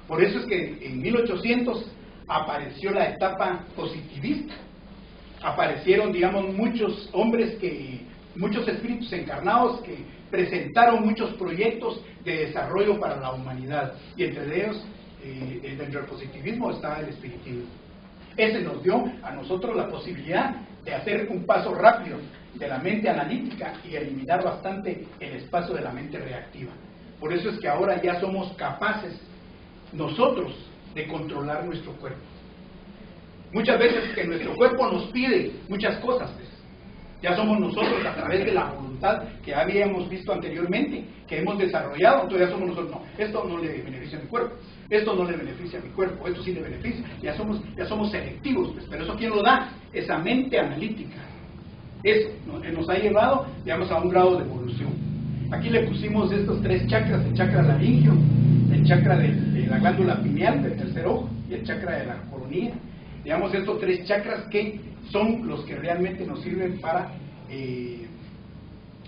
Por eso es que en 1800 apareció la etapa positivista. Aparecieron, digamos, muchos hombres, muchos espíritus encarnados que presentaron muchos proyectos de desarrollo para la humanidad, y entre ellos, dentro del positivismo, estaba el espiritismo. Ese nos dio a nosotros la posibilidad de hacer un paso rápido de la mente analítica y eliminar bastante el espacio de la mente reactiva. Por eso es que ahora ya somos capaces nosotros de controlar nuestro cuerpo. Muchas veces que nuestro cuerpo nos pide muchas cosas, pues, ya somos nosotros, a través de la voluntad que habíamos visto anteriormente, que hemos desarrollado, entonces ya somos nosotros, no, esto no le beneficia a mi cuerpo, esto no le beneficia a mi cuerpo, esto sí le beneficia, ya somos selectivos, pues, pero eso ¿quién lo da? Esa mente analítica. Eso nos ha llevado, digamos, a un grado de evolución. Aquí le pusimos estos 3 chakras: el chakra laringio, el chakra de la glándula pineal, del tercer ojo, y el chakra de la coronilla. Digamos, estos 3 chakras que son los que realmente nos sirven para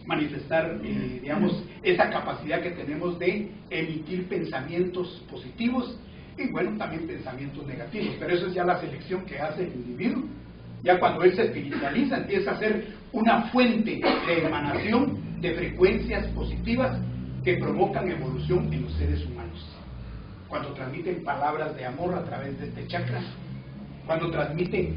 manifestar, digamos, esa capacidad que tenemos de emitir pensamientos positivos y, bueno, también pensamientos negativos. Pero eso es ya la selección que hace el individuo. Ya cuando él se espiritualiza, empieza a ser una fuente de emanación de frecuencias positivas que provocan evolución en los seres humanos. Cuando transmiten palabras de amor a través de este chakra, cuando transmiten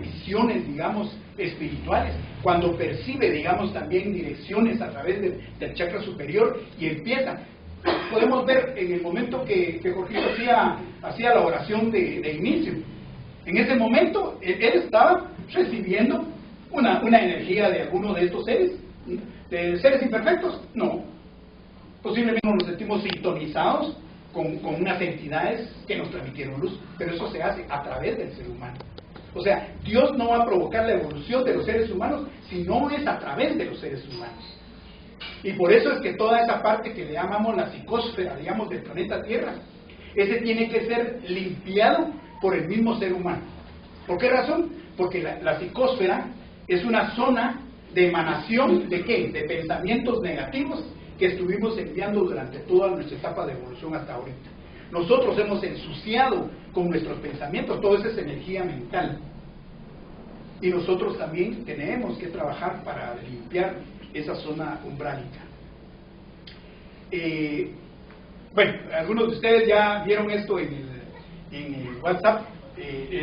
visiones, digamos, espirituales, cuando percibe, digamos, también direcciones a través del chakra superior, y empieza. Podemos ver en el momento que Jorgito hacía la oración de inicio. En ese momento él estaba recibiendo una energía de alguno de estos seres. ¿De seres imperfectos? No. Posiblemente nos sentimos sintonizados con unas entidades que nos transmitieron luz, pero eso se hace a través del ser humano. O sea, Dios no va a provocar la evolución de los seres humanos si no es a través de los seres humanos. Y por eso es que toda esa parte que le llamamos la psicósfera, digamos, del planeta Tierra, ese tiene que ser limpiado por el mismo ser humano. ¿Por qué razón? Porque la psicósfera es una zona de emanación ¿de qué? De pensamientos negativos que estuvimos enviando durante toda nuestra etapa de evolución hasta ahorita. Nosotros hemos ensuciado con nuestros pensamientos, toda esa es energía mental. Y nosotros también tenemos que trabajar para limpiar esa zona umbrálica. Bueno, algunos de ustedes ya vieron esto en el WhatsApp,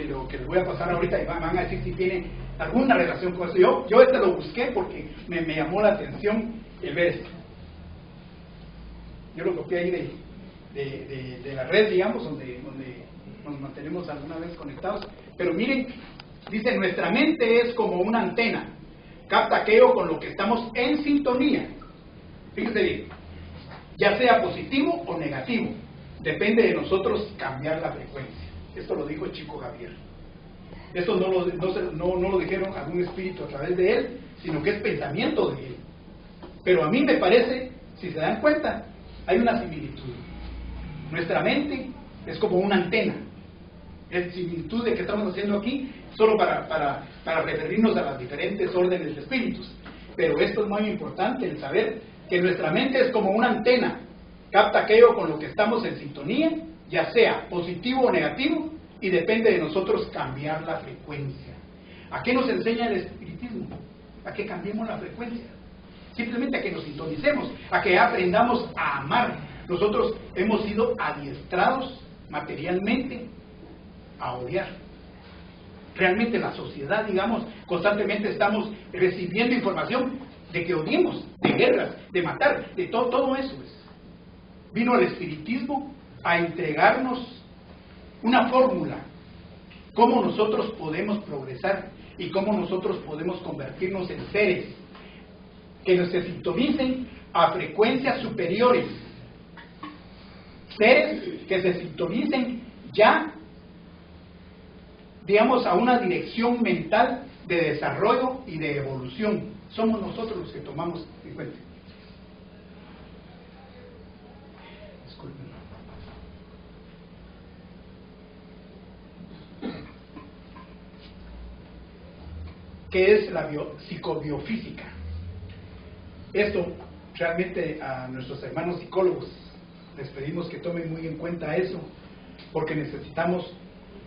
lo que les voy a pasar ahorita, y van a decir si tiene alguna relación con eso. Yo este lo busqué porque me llamó la atención el ver esto. Yo lo copié ahí de la red, digamos, donde nos mantenemos alguna vez conectados. Pero miren, dice: nuestra mente es como una antena, capta aquello con lo que estamos en sintonía. Fíjense bien, ya sea positivo o negativo, depende de nosotros cambiar la frecuencia. Esto lo dijo Chico Javier. Esto no lo dijeron algún espíritu a través de él, sino que es pensamiento de él. Pero a mí me parece, si se dan cuenta, hay una similitud. Nuestra mente es como una antena. Es similitud de que estamos haciendo aquí, solo para referirnos a las diferentes órdenes de espíritus. Pero esto es muy importante, el saber que nuestra mente es como una antena, capta aquello con lo que estamos en sintonía, ya sea positivo o negativo, y depende de nosotros cambiar la frecuencia. ¿A qué nos enseña el espiritismo? A que cambiemos la frecuencia. Simplemente a que nos sintonicemos, a que aprendamos a amar. Nosotros hemos sido adiestrados materialmente a odiar. Realmente la sociedad, digamos, constantemente estamos recibiendo información de que odiemos, de guerras, de matar, de todo eso. Vino el espiritismo a entregarnos una fórmula, cómo nosotros podemos progresar y cómo nosotros podemos convertirnos en seres que se sintonicen a frecuencias superiores, seres que se sintonicen ya, digamos, a una dirección mental de desarrollo y de evolución. Somos nosotros los que tomamos en cuenta. Disculpen. ¿qué es la psicobiofísica? Esto realmente a nuestros hermanos psicólogos les pedimos que tomen muy en cuenta eso, porque necesitamos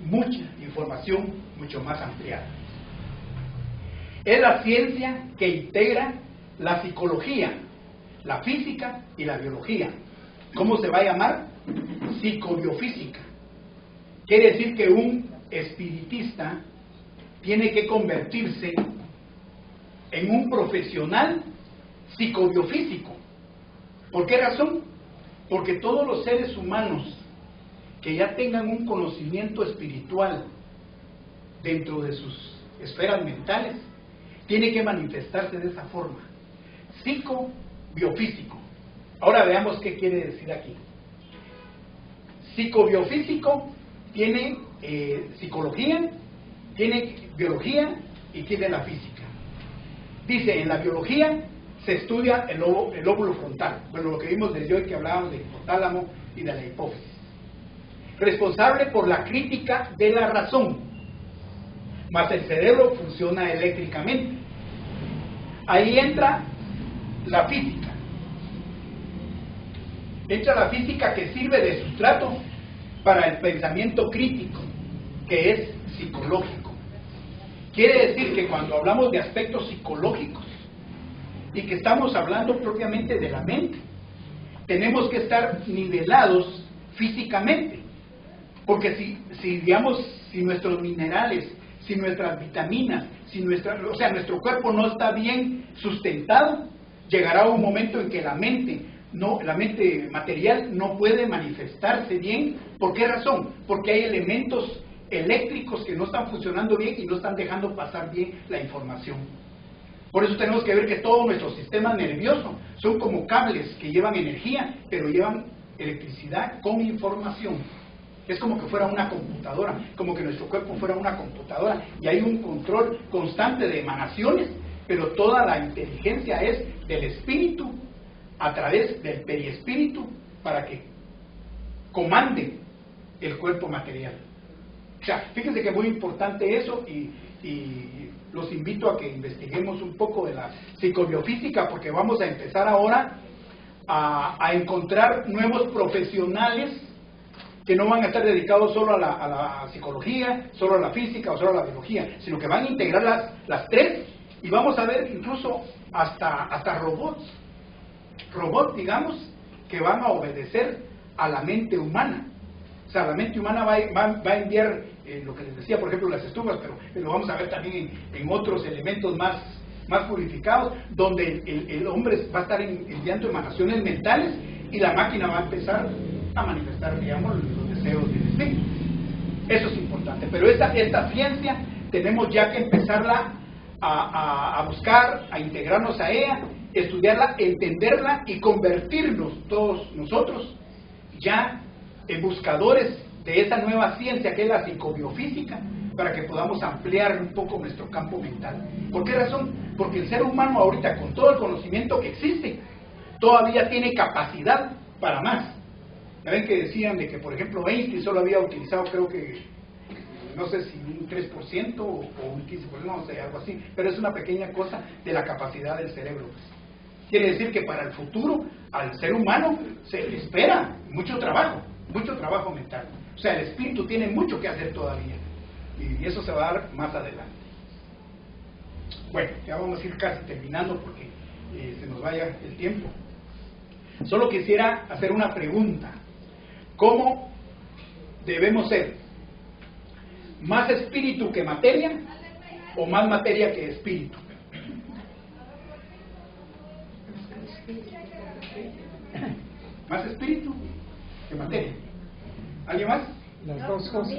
mucha información mucho más ampliada. Es la ciencia que integra la psicología, la física y la biología. ¿Cómo se va a llamar? Psicobiofísica. Quiere decir que un espiritista tiene que convertirse en un profesional psicobiofísico. ¿Por qué razón? Porque todos los seres humanos que ya tengan un conocimiento espiritual dentro de sus esferas mentales, tiene que manifestarse de esa forma. Psicobiofísico. Ahora veamos qué quiere decir aquí. Psicobiofísico tiene psicología, tiene biología y tiene la física. Dice, en la biología se estudia el lóbulo frontal. Bueno, lo que vimos desde hoy que hablábamos del hipotálamo y de la hipófisis. Responsable por la crítica de la razón, mas el cerebro funciona eléctricamente. Ahí entra la física. Entra la física que sirve de sustrato para el pensamiento crítico, que es psicológico. Quiere decir que cuando hablamos de aspectos psicológicos y que estamos hablando propiamente de la mente, tenemos que estar nivelados físicamente, porque si nuestros minerales, si nuestras vitaminas, nuestro cuerpo no está bien sustentado, llegará un momento en que la mente material no puede manifestarse bien. ¿Por qué razón? Porque hay elementos eléctricos que no están funcionando bien y no están dejando pasar bien la información. Por eso tenemos que ver que todo nuestro sistema nervioso son como cables que llevan energía, pero llevan electricidad con información. Es como que fuera una computadora, como que nuestro cuerpo fuera una computadora, y hay un control constante de emanaciones, pero toda la inteligencia es del espíritu a través del periespíritu para que comande el cuerpo material. O sea, fíjense que es muy importante eso, y los invito a que investiguemos un poco de la psicobiofísica, porque vamos a empezar ahora a encontrar nuevos profesionales que no van a estar dedicados solo a la psicología, solo a la física o solo a la biología, sino que van a integrar las tres, y vamos a ver incluso hasta robots, digamos, que van a obedecer a la mente humana. O sea, la mente humana va a enviar lo que les decía, por ejemplo, las estufas, pero lo vamos a ver también en otros elementos más purificados, donde el hombre va a estar enviando emanaciones mentales y la máquina va a empezar a manifestar, digamos, los deseos del espíritu. Eso es importante, pero esta ciencia tenemos ya que empezarla a buscar, a integrarnos a ella, estudiarla, entenderla y convertirnos todos nosotros ya en buscadores de esa nueva ciencia que es la psicobiofísica, para que podamos ampliar un poco nuestro campo mental. ¿Por qué razón? Porque el ser humano ahorita, con todo el conocimiento que existe, todavía tiene capacidad para más. ¿Ya ven que decían de que, por ejemplo, Einstein solo había utilizado, creo que, no sé si un 3% o un 15%, no sé, algo así, pero es una pequeña cosa de la capacidad del cerebro. Quiere decir que para el futuro, al ser humano, se le espera mucho trabajo mental. O sea, el espíritu tiene mucho que hacer todavía, y eso se va a dar más adelante. Bueno, ya vamos a ir casi terminando porque se nos vaya el tiempo. Solo quisiera hacer una pregunta. ¿Cómo debemos ser? ¿Más espíritu que materia o más materia que espíritu? ¿Más espíritu que materia? ¿Alguien más? Las dos cosas.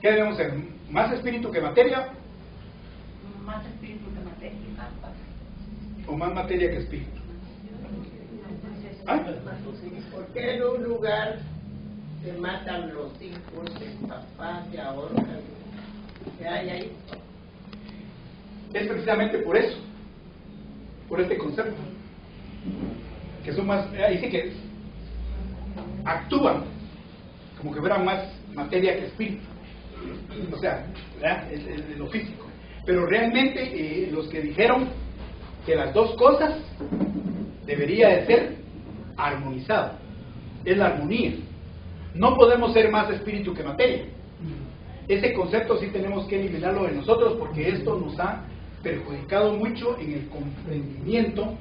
¿Qué debemos ser? ¿Más espíritu que materia? Más espíritu que materia. ¿O más materia que espíritu? ¿Ah? Porque en un lugar se matan los hijos, el papá se ahorcan, ¿qué hay ahí? Es precisamente por eso, por este concepto, que son más, dice que actúan como que fueran más materia que espíritu. O sea, ¿verdad? Es lo físico. Pero realmente los que dijeron que las dos cosas debería de ser armonizado, es la armonía. No podemos ser más espíritu que materia. Ese concepto sí tenemos que eliminarlo de nosotros, porque esto nos ha perjudicado mucho en el comprendimiento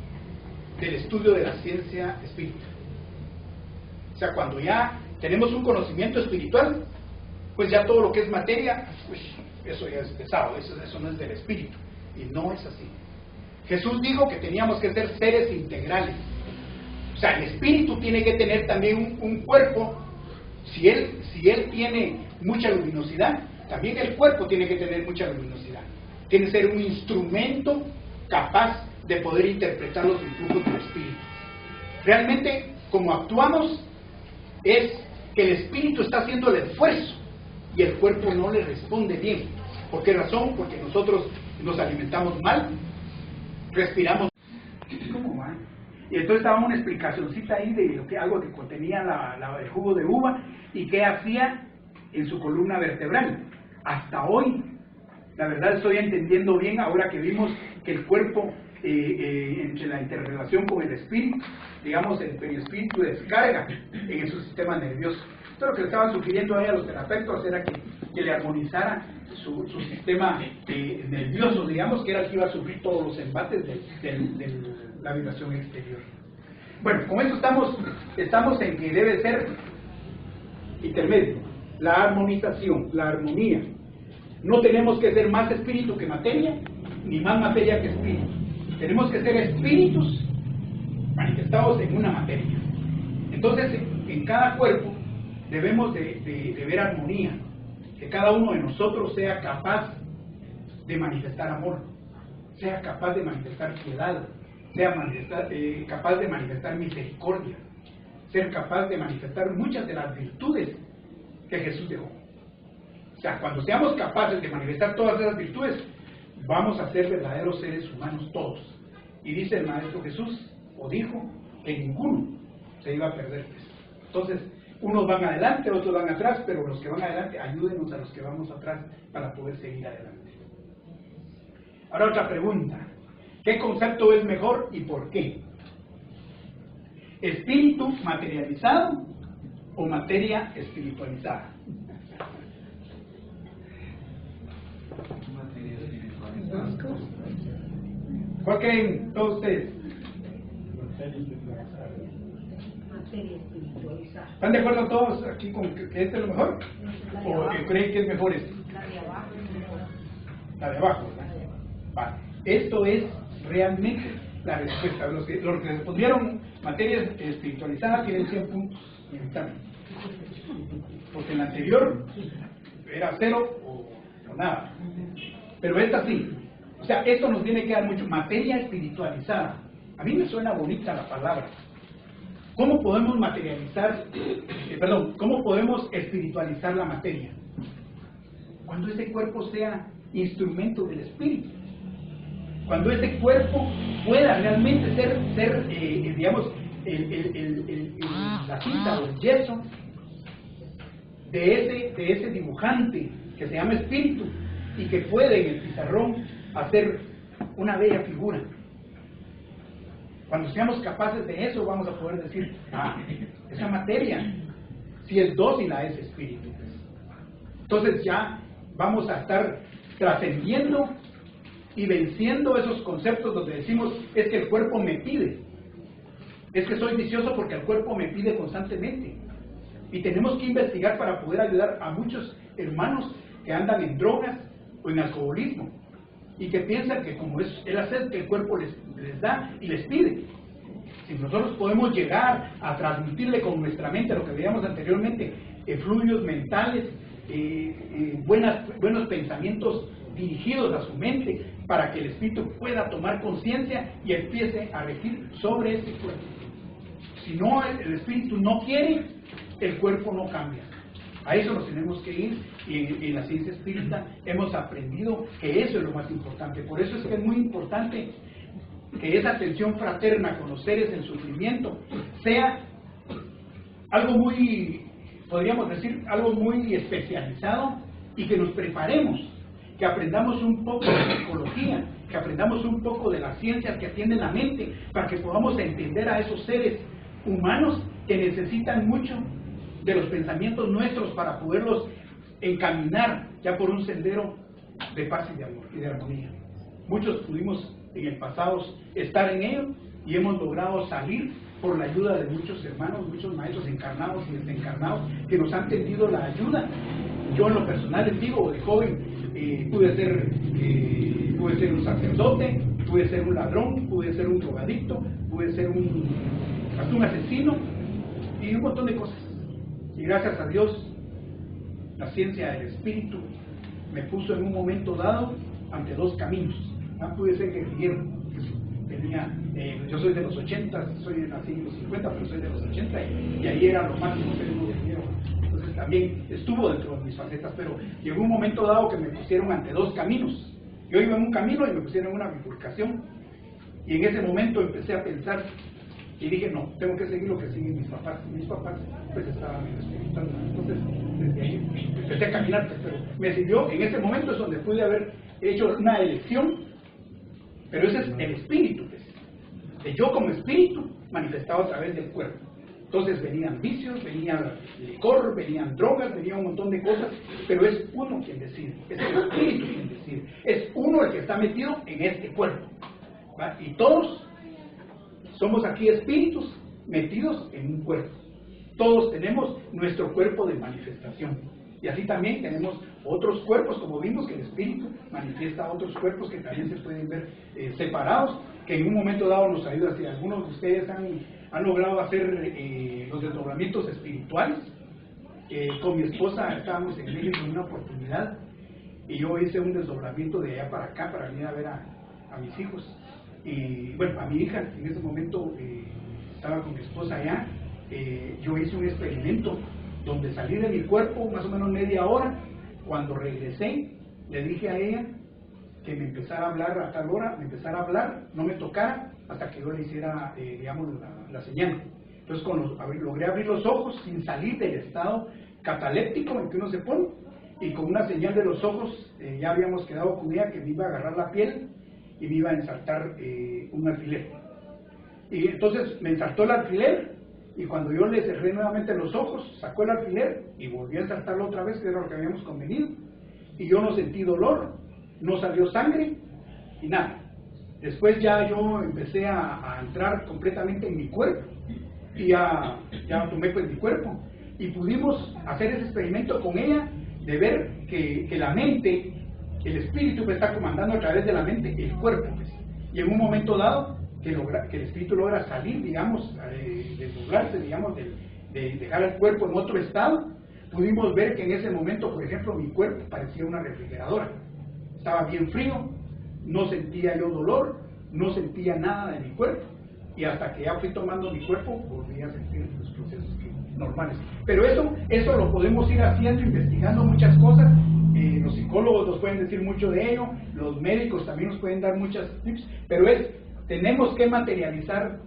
del estudio de la ciencia espírita. O sea, cuando ya tenemos un conocimiento espiritual, pues ya todo lo que es materia, pues eso ya es pesado, eso no es del espíritu, y no es así. Jesús dijo que teníamos que ser seres integrales. O sea, el espíritu tiene que tener también un cuerpo. Si él tiene mucha luminosidad, también el cuerpo tiene que tener mucha luminosidad. Tiene que ser un instrumento capaz de poder interpretar los influjos del espíritu. Realmente, como actuamos, es que el espíritu está haciendo el esfuerzo y el cuerpo no le responde bien. ¿Por qué razón? Porque nosotros nos alimentamos mal, respiramos. ¿Cómo va? Y entonces estaba una explicacióncita ahí de lo que, algo que contenía el jugo de uva y qué hacía en su columna vertebral. Hasta hoy, la verdad estoy entendiendo bien ahora que vimos que el cuerpo, entre la interrelación con el espíritu, digamos el perispíritu descarga en su sistema nervioso. Esto lo que le estaban sugiriendo ahí a los terapeutas era que le armonizara su sistema nervioso, digamos, que era el que iba a sufrir todos los embates de la vibración exterior. Bueno, con eso estamos en que debe ser intermedio, la armonización, la armonía. No tenemos que ser más espíritu que materia, ni más materia que espíritu. Tenemos que ser espíritus manifestados en una materia. Entonces, en cada cuerpo debemos de ver armonía, que cada uno de nosotros sea capaz de manifestar amor, sea capaz de manifestar piedad, sea capaz de manifestar misericordia, ser capaz de manifestar muchas de las virtudes que Jesús dejó. O sea, cuando seamos capaces de manifestar todas esas virtudes, vamos a ser verdaderos seres humanos todos. Y dice el Maestro Jesús, o dijo, que ninguno se iba a perder. Entonces, unos van adelante, otros van atrás, pero los que van adelante, ayúdenos a los que vamos atrás para poder seguir adelante. Ahora otra pregunta. ¿Qué concepto es mejor y por qué? ¿Espíritu materializado o materia espiritualizada? ¿Cuál creen todos ustedes? Materia espiritualizada. ¿Están de acuerdo todos aquí con que este es lo mejor? ¿O creen que es mejor este? La de abajo es mejor. La de abajo, ¿verdad? Vale. Esto es realmente la respuesta. Los que respondieron materia espiritualizada tienen 100 puntos en el examen. Porque en la anterior era 0 o nada. Pero esta sí. O sea, esto nos tiene que dar mucho. Materia espiritualizada. A mí me suena bonita la palabra. ¿Cómo podemos materializar, cómo podemos espiritualizar la materia? Cuando ese cuerpo sea instrumento del espíritu. Cuando ese cuerpo pueda realmente ser digamos, la cinta o el yeso de ese dibujante que se llama espíritu y que puede en el pizarrón hacer una bella figura. Cuando seamos capaces de eso, vamos a poder decir, esa materia, si es dócil a ese espíritu. Entonces ya vamos a estar trascendiendo y venciendo esos conceptos donde decimos, es que el cuerpo me pide. Es que soy vicioso porque el cuerpo me pide constantemente. Y tenemos que investigar para poder ayudar a muchos hermanos que andan en drogas o en alcoholismo y que piensan que como es el hacer que el cuerpo les da y les pide. Si nosotros podemos llegar a transmitirle con nuestra mente lo que veíamos anteriormente, fluidos mentales, buenos pensamientos dirigidos a su mente para que el espíritu pueda tomar conciencia y empiece a regir sobre ese cuerpo. Si no, el espíritu no quiere, el cuerpo no cambia. A eso nos tenemos que ir, y en la ciencia espírita hemos aprendido que eso es lo más importante. Por eso es que es muy importante que esa atención fraterna con los seres en sufrimiento sea algo muy, podríamos decir, algo muy especializado y que nos preparemos, que aprendamos un poco de psicología, que aprendamos un poco de las ciencias que atienden la mente, para que podamos entender a esos seres humanos que necesitan mucho de los pensamientos nuestros para poderlos encaminar ya por un sendero de paz y de amor y de armonía. Muchos pudimos en el pasado estar en ello y hemos logrado salir por la ayuda de muchos hermanos, muchos maestros encarnados y desencarnados que nos han tendido la ayuda. Yo en lo personal les digo, de joven pude ser un sacerdote, pude ser un ladrón, pude ser un drogadicto, pude ser hasta un asesino y un montón de cosas. Y gracias a Dios, la ciencia del espíritu me puso en un momento dado ante dos caminos. Pude ser guerrillero, yo soy de los 80, nací en los 50, pero soy de los 80 y ahí era lo máximo ser un guerrillero. Entonces también estuvo dentro de mis facetas, pero llegó un momento dado que me pusieron ante dos caminos. Yo iba en un camino y me pusieron en una bifurcación, y en ese momento empecé a pensar y dije, no, tengo que seguir lo que siguen mis papás. Mis papás pues estaban en el espiritual, entonces desde ahí empecé a caminar, pero me sirvió. En ese momento es donde pude haber hecho una elección, pero ese es el espíritu, pues. Yo como espíritu manifestado a través del cuerpo. Entonces venían vicios, venía licor, venían drogas, venía un montón de cosas, pero es uno quien decide, es el espíritu quien decide, es uno el que está metido en este cuerpo, ¿va? Y todos somos aquí espíritus metidos en un cuerpo. Todos tenemos nuestro cuerpo de manifestación. Y así también tenemos otros cuerpos, como vimos que el espíritu manifiesta otros cuerpos que también se pueden ver separados, que en un momento dado nos ayuda. Si algunos de ustedes han logrado hacer los desdoblamientos espirituales, con mi esposa estábamos en México en una oportunidad y yo hice un desdoblamiento de allá para acá para venir a ver a mis hijos. Y bueno, a mi hija en ese momento estaba con mi esposa allá. Yo hice un experimento donde salí de mi cuerpo más o menos media hora. Cuando regresé le dije a ella que me empezara a hablar a tal hora, me empezara a hablar, no me tocara hasta que yo le hiciera digamos la señal. Entonces logré abrir los ojos sin salir del estado cataléptico en que uno se pone, y con una señal de los ojos ya habíamos quedado con ella que me iba a agarrar la piel y me iba a ensartar un alfiler. Y entonces me ensartó el alfiler, y cuando yo le cerré nuevamente los ojos, sacó el alfiler y volví a ensartarlo otra vez, que era lo que habíamos convenido, y yo no sentí dolor, no salió sangre y nada. Después ya yo empecé a entrar completamente en mi cuerpo y ya tomé pues mi cuerpo, y pudimos hacer ese experimento con ella de ver que la mente, el espíritu que está comandando a través de la mente el cuerpo, pues. Y en un momento dado que el espíritu logra salir, digamos, desdoblarse, digamos, de dejar el cuerpo en otro estado, pudimos ver que en ese momento, por ejemplo, mi cuerpo parecía una refrigeradora. Estaba bien frío, no sentía yo dolor, no sentía nada de mi cuerpo, y hasta que ya fui tomando mi cuerpo volví a sentir los procesos normales. Pero eso lo podemos ir haciendo, investigando muchas cosas. Los psicólogos nos pueden decir mucho de ello, los médicos también nos pueden dar muchas tips, pero tenemos que materializar,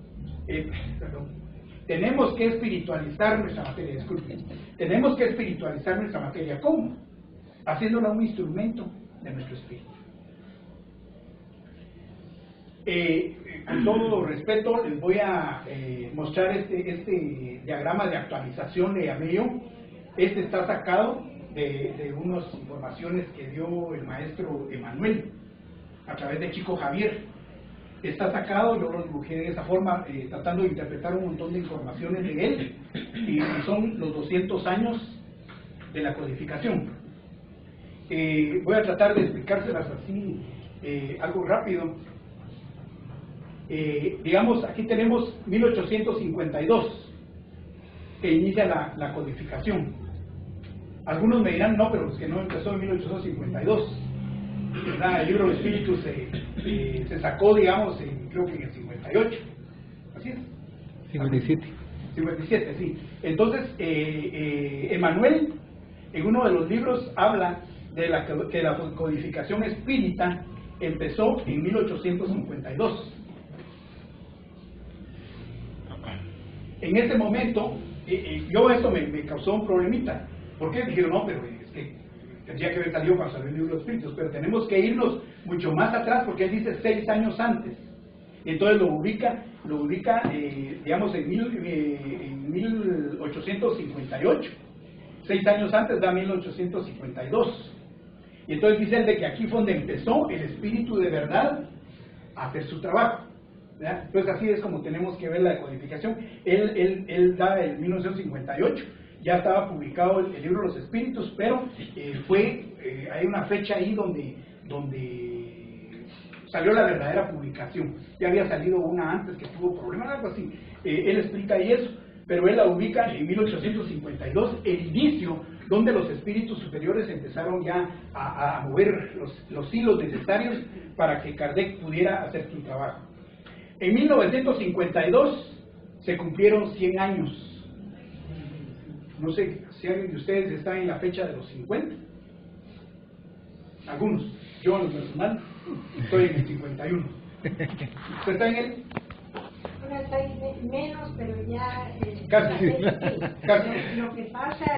tenemos que espiritualizar nuestra materia, disculpen, tenemos que espiritualizar nuestra materia. ¿Cómo? Haciéndola un instrumento de nuestro espíritu. Con todo respeto les voy a mostrar este diagrama de actualización, le llamé yo. Este está sacado de unas informaciones que dio el maestro Emanuel a través de Chico Javier. Está sacado, yo lo dibujé de esa forma, tratando de interpretar un montón de informaciones de él, y son los 200 años de la codificación. Voy a tratar de explicárselas así, algo rápido. Digamos, aquí tenemos 1852, que inicia la codificación. Algunos me dirán, no, pero es que no empezó en 1852. ¿Verdad? El libro del Espíritu se sacó, digamos, creo que en el 58. ¿Así es? 57. 57, sí. Entonces, Emanuel, en uno de los libros, habla de que la codificación espírita empezó en 1852. En ese momento, yo esto me causó un problemita. ¿Por qué? Dijeron, no, pero es que tendría que haber salido cuando salió el libro de los espíritus, pero tenemos que irnos mucho más atrás porque él dice 6 años antes. Entonces lo ubica digamos, en 1858. 6 años antes da 1852. Y entonces dice él de que aquí fue donde empezó el espíritu de verdad a hacer su trabajo, ¿verdad? Entonces así es como tenemos que ver la decodificación. Él da el 1958, ya estaba publicado el libro de los espíritus, pero hay una fecha ahí donde salió la verdadera publicación. Ya había salido una antes que tuvo problemas, algo así. Él explica ahí eso, pero él la ubica en 1852, el inicio donde los espíritus superiores empezaron ya a mover los hilos necesarios para que Kardec pudiera hacer su trabajo. En 1952 se cumplieron 100 años. No sé si alguien de ustedes está en la fecha de los 50. Algunos. Yo en lo personal estoy en el 51. ¿Usted está en él? Bueno, está ahí menos, pero ya... Casi. Lo que pasa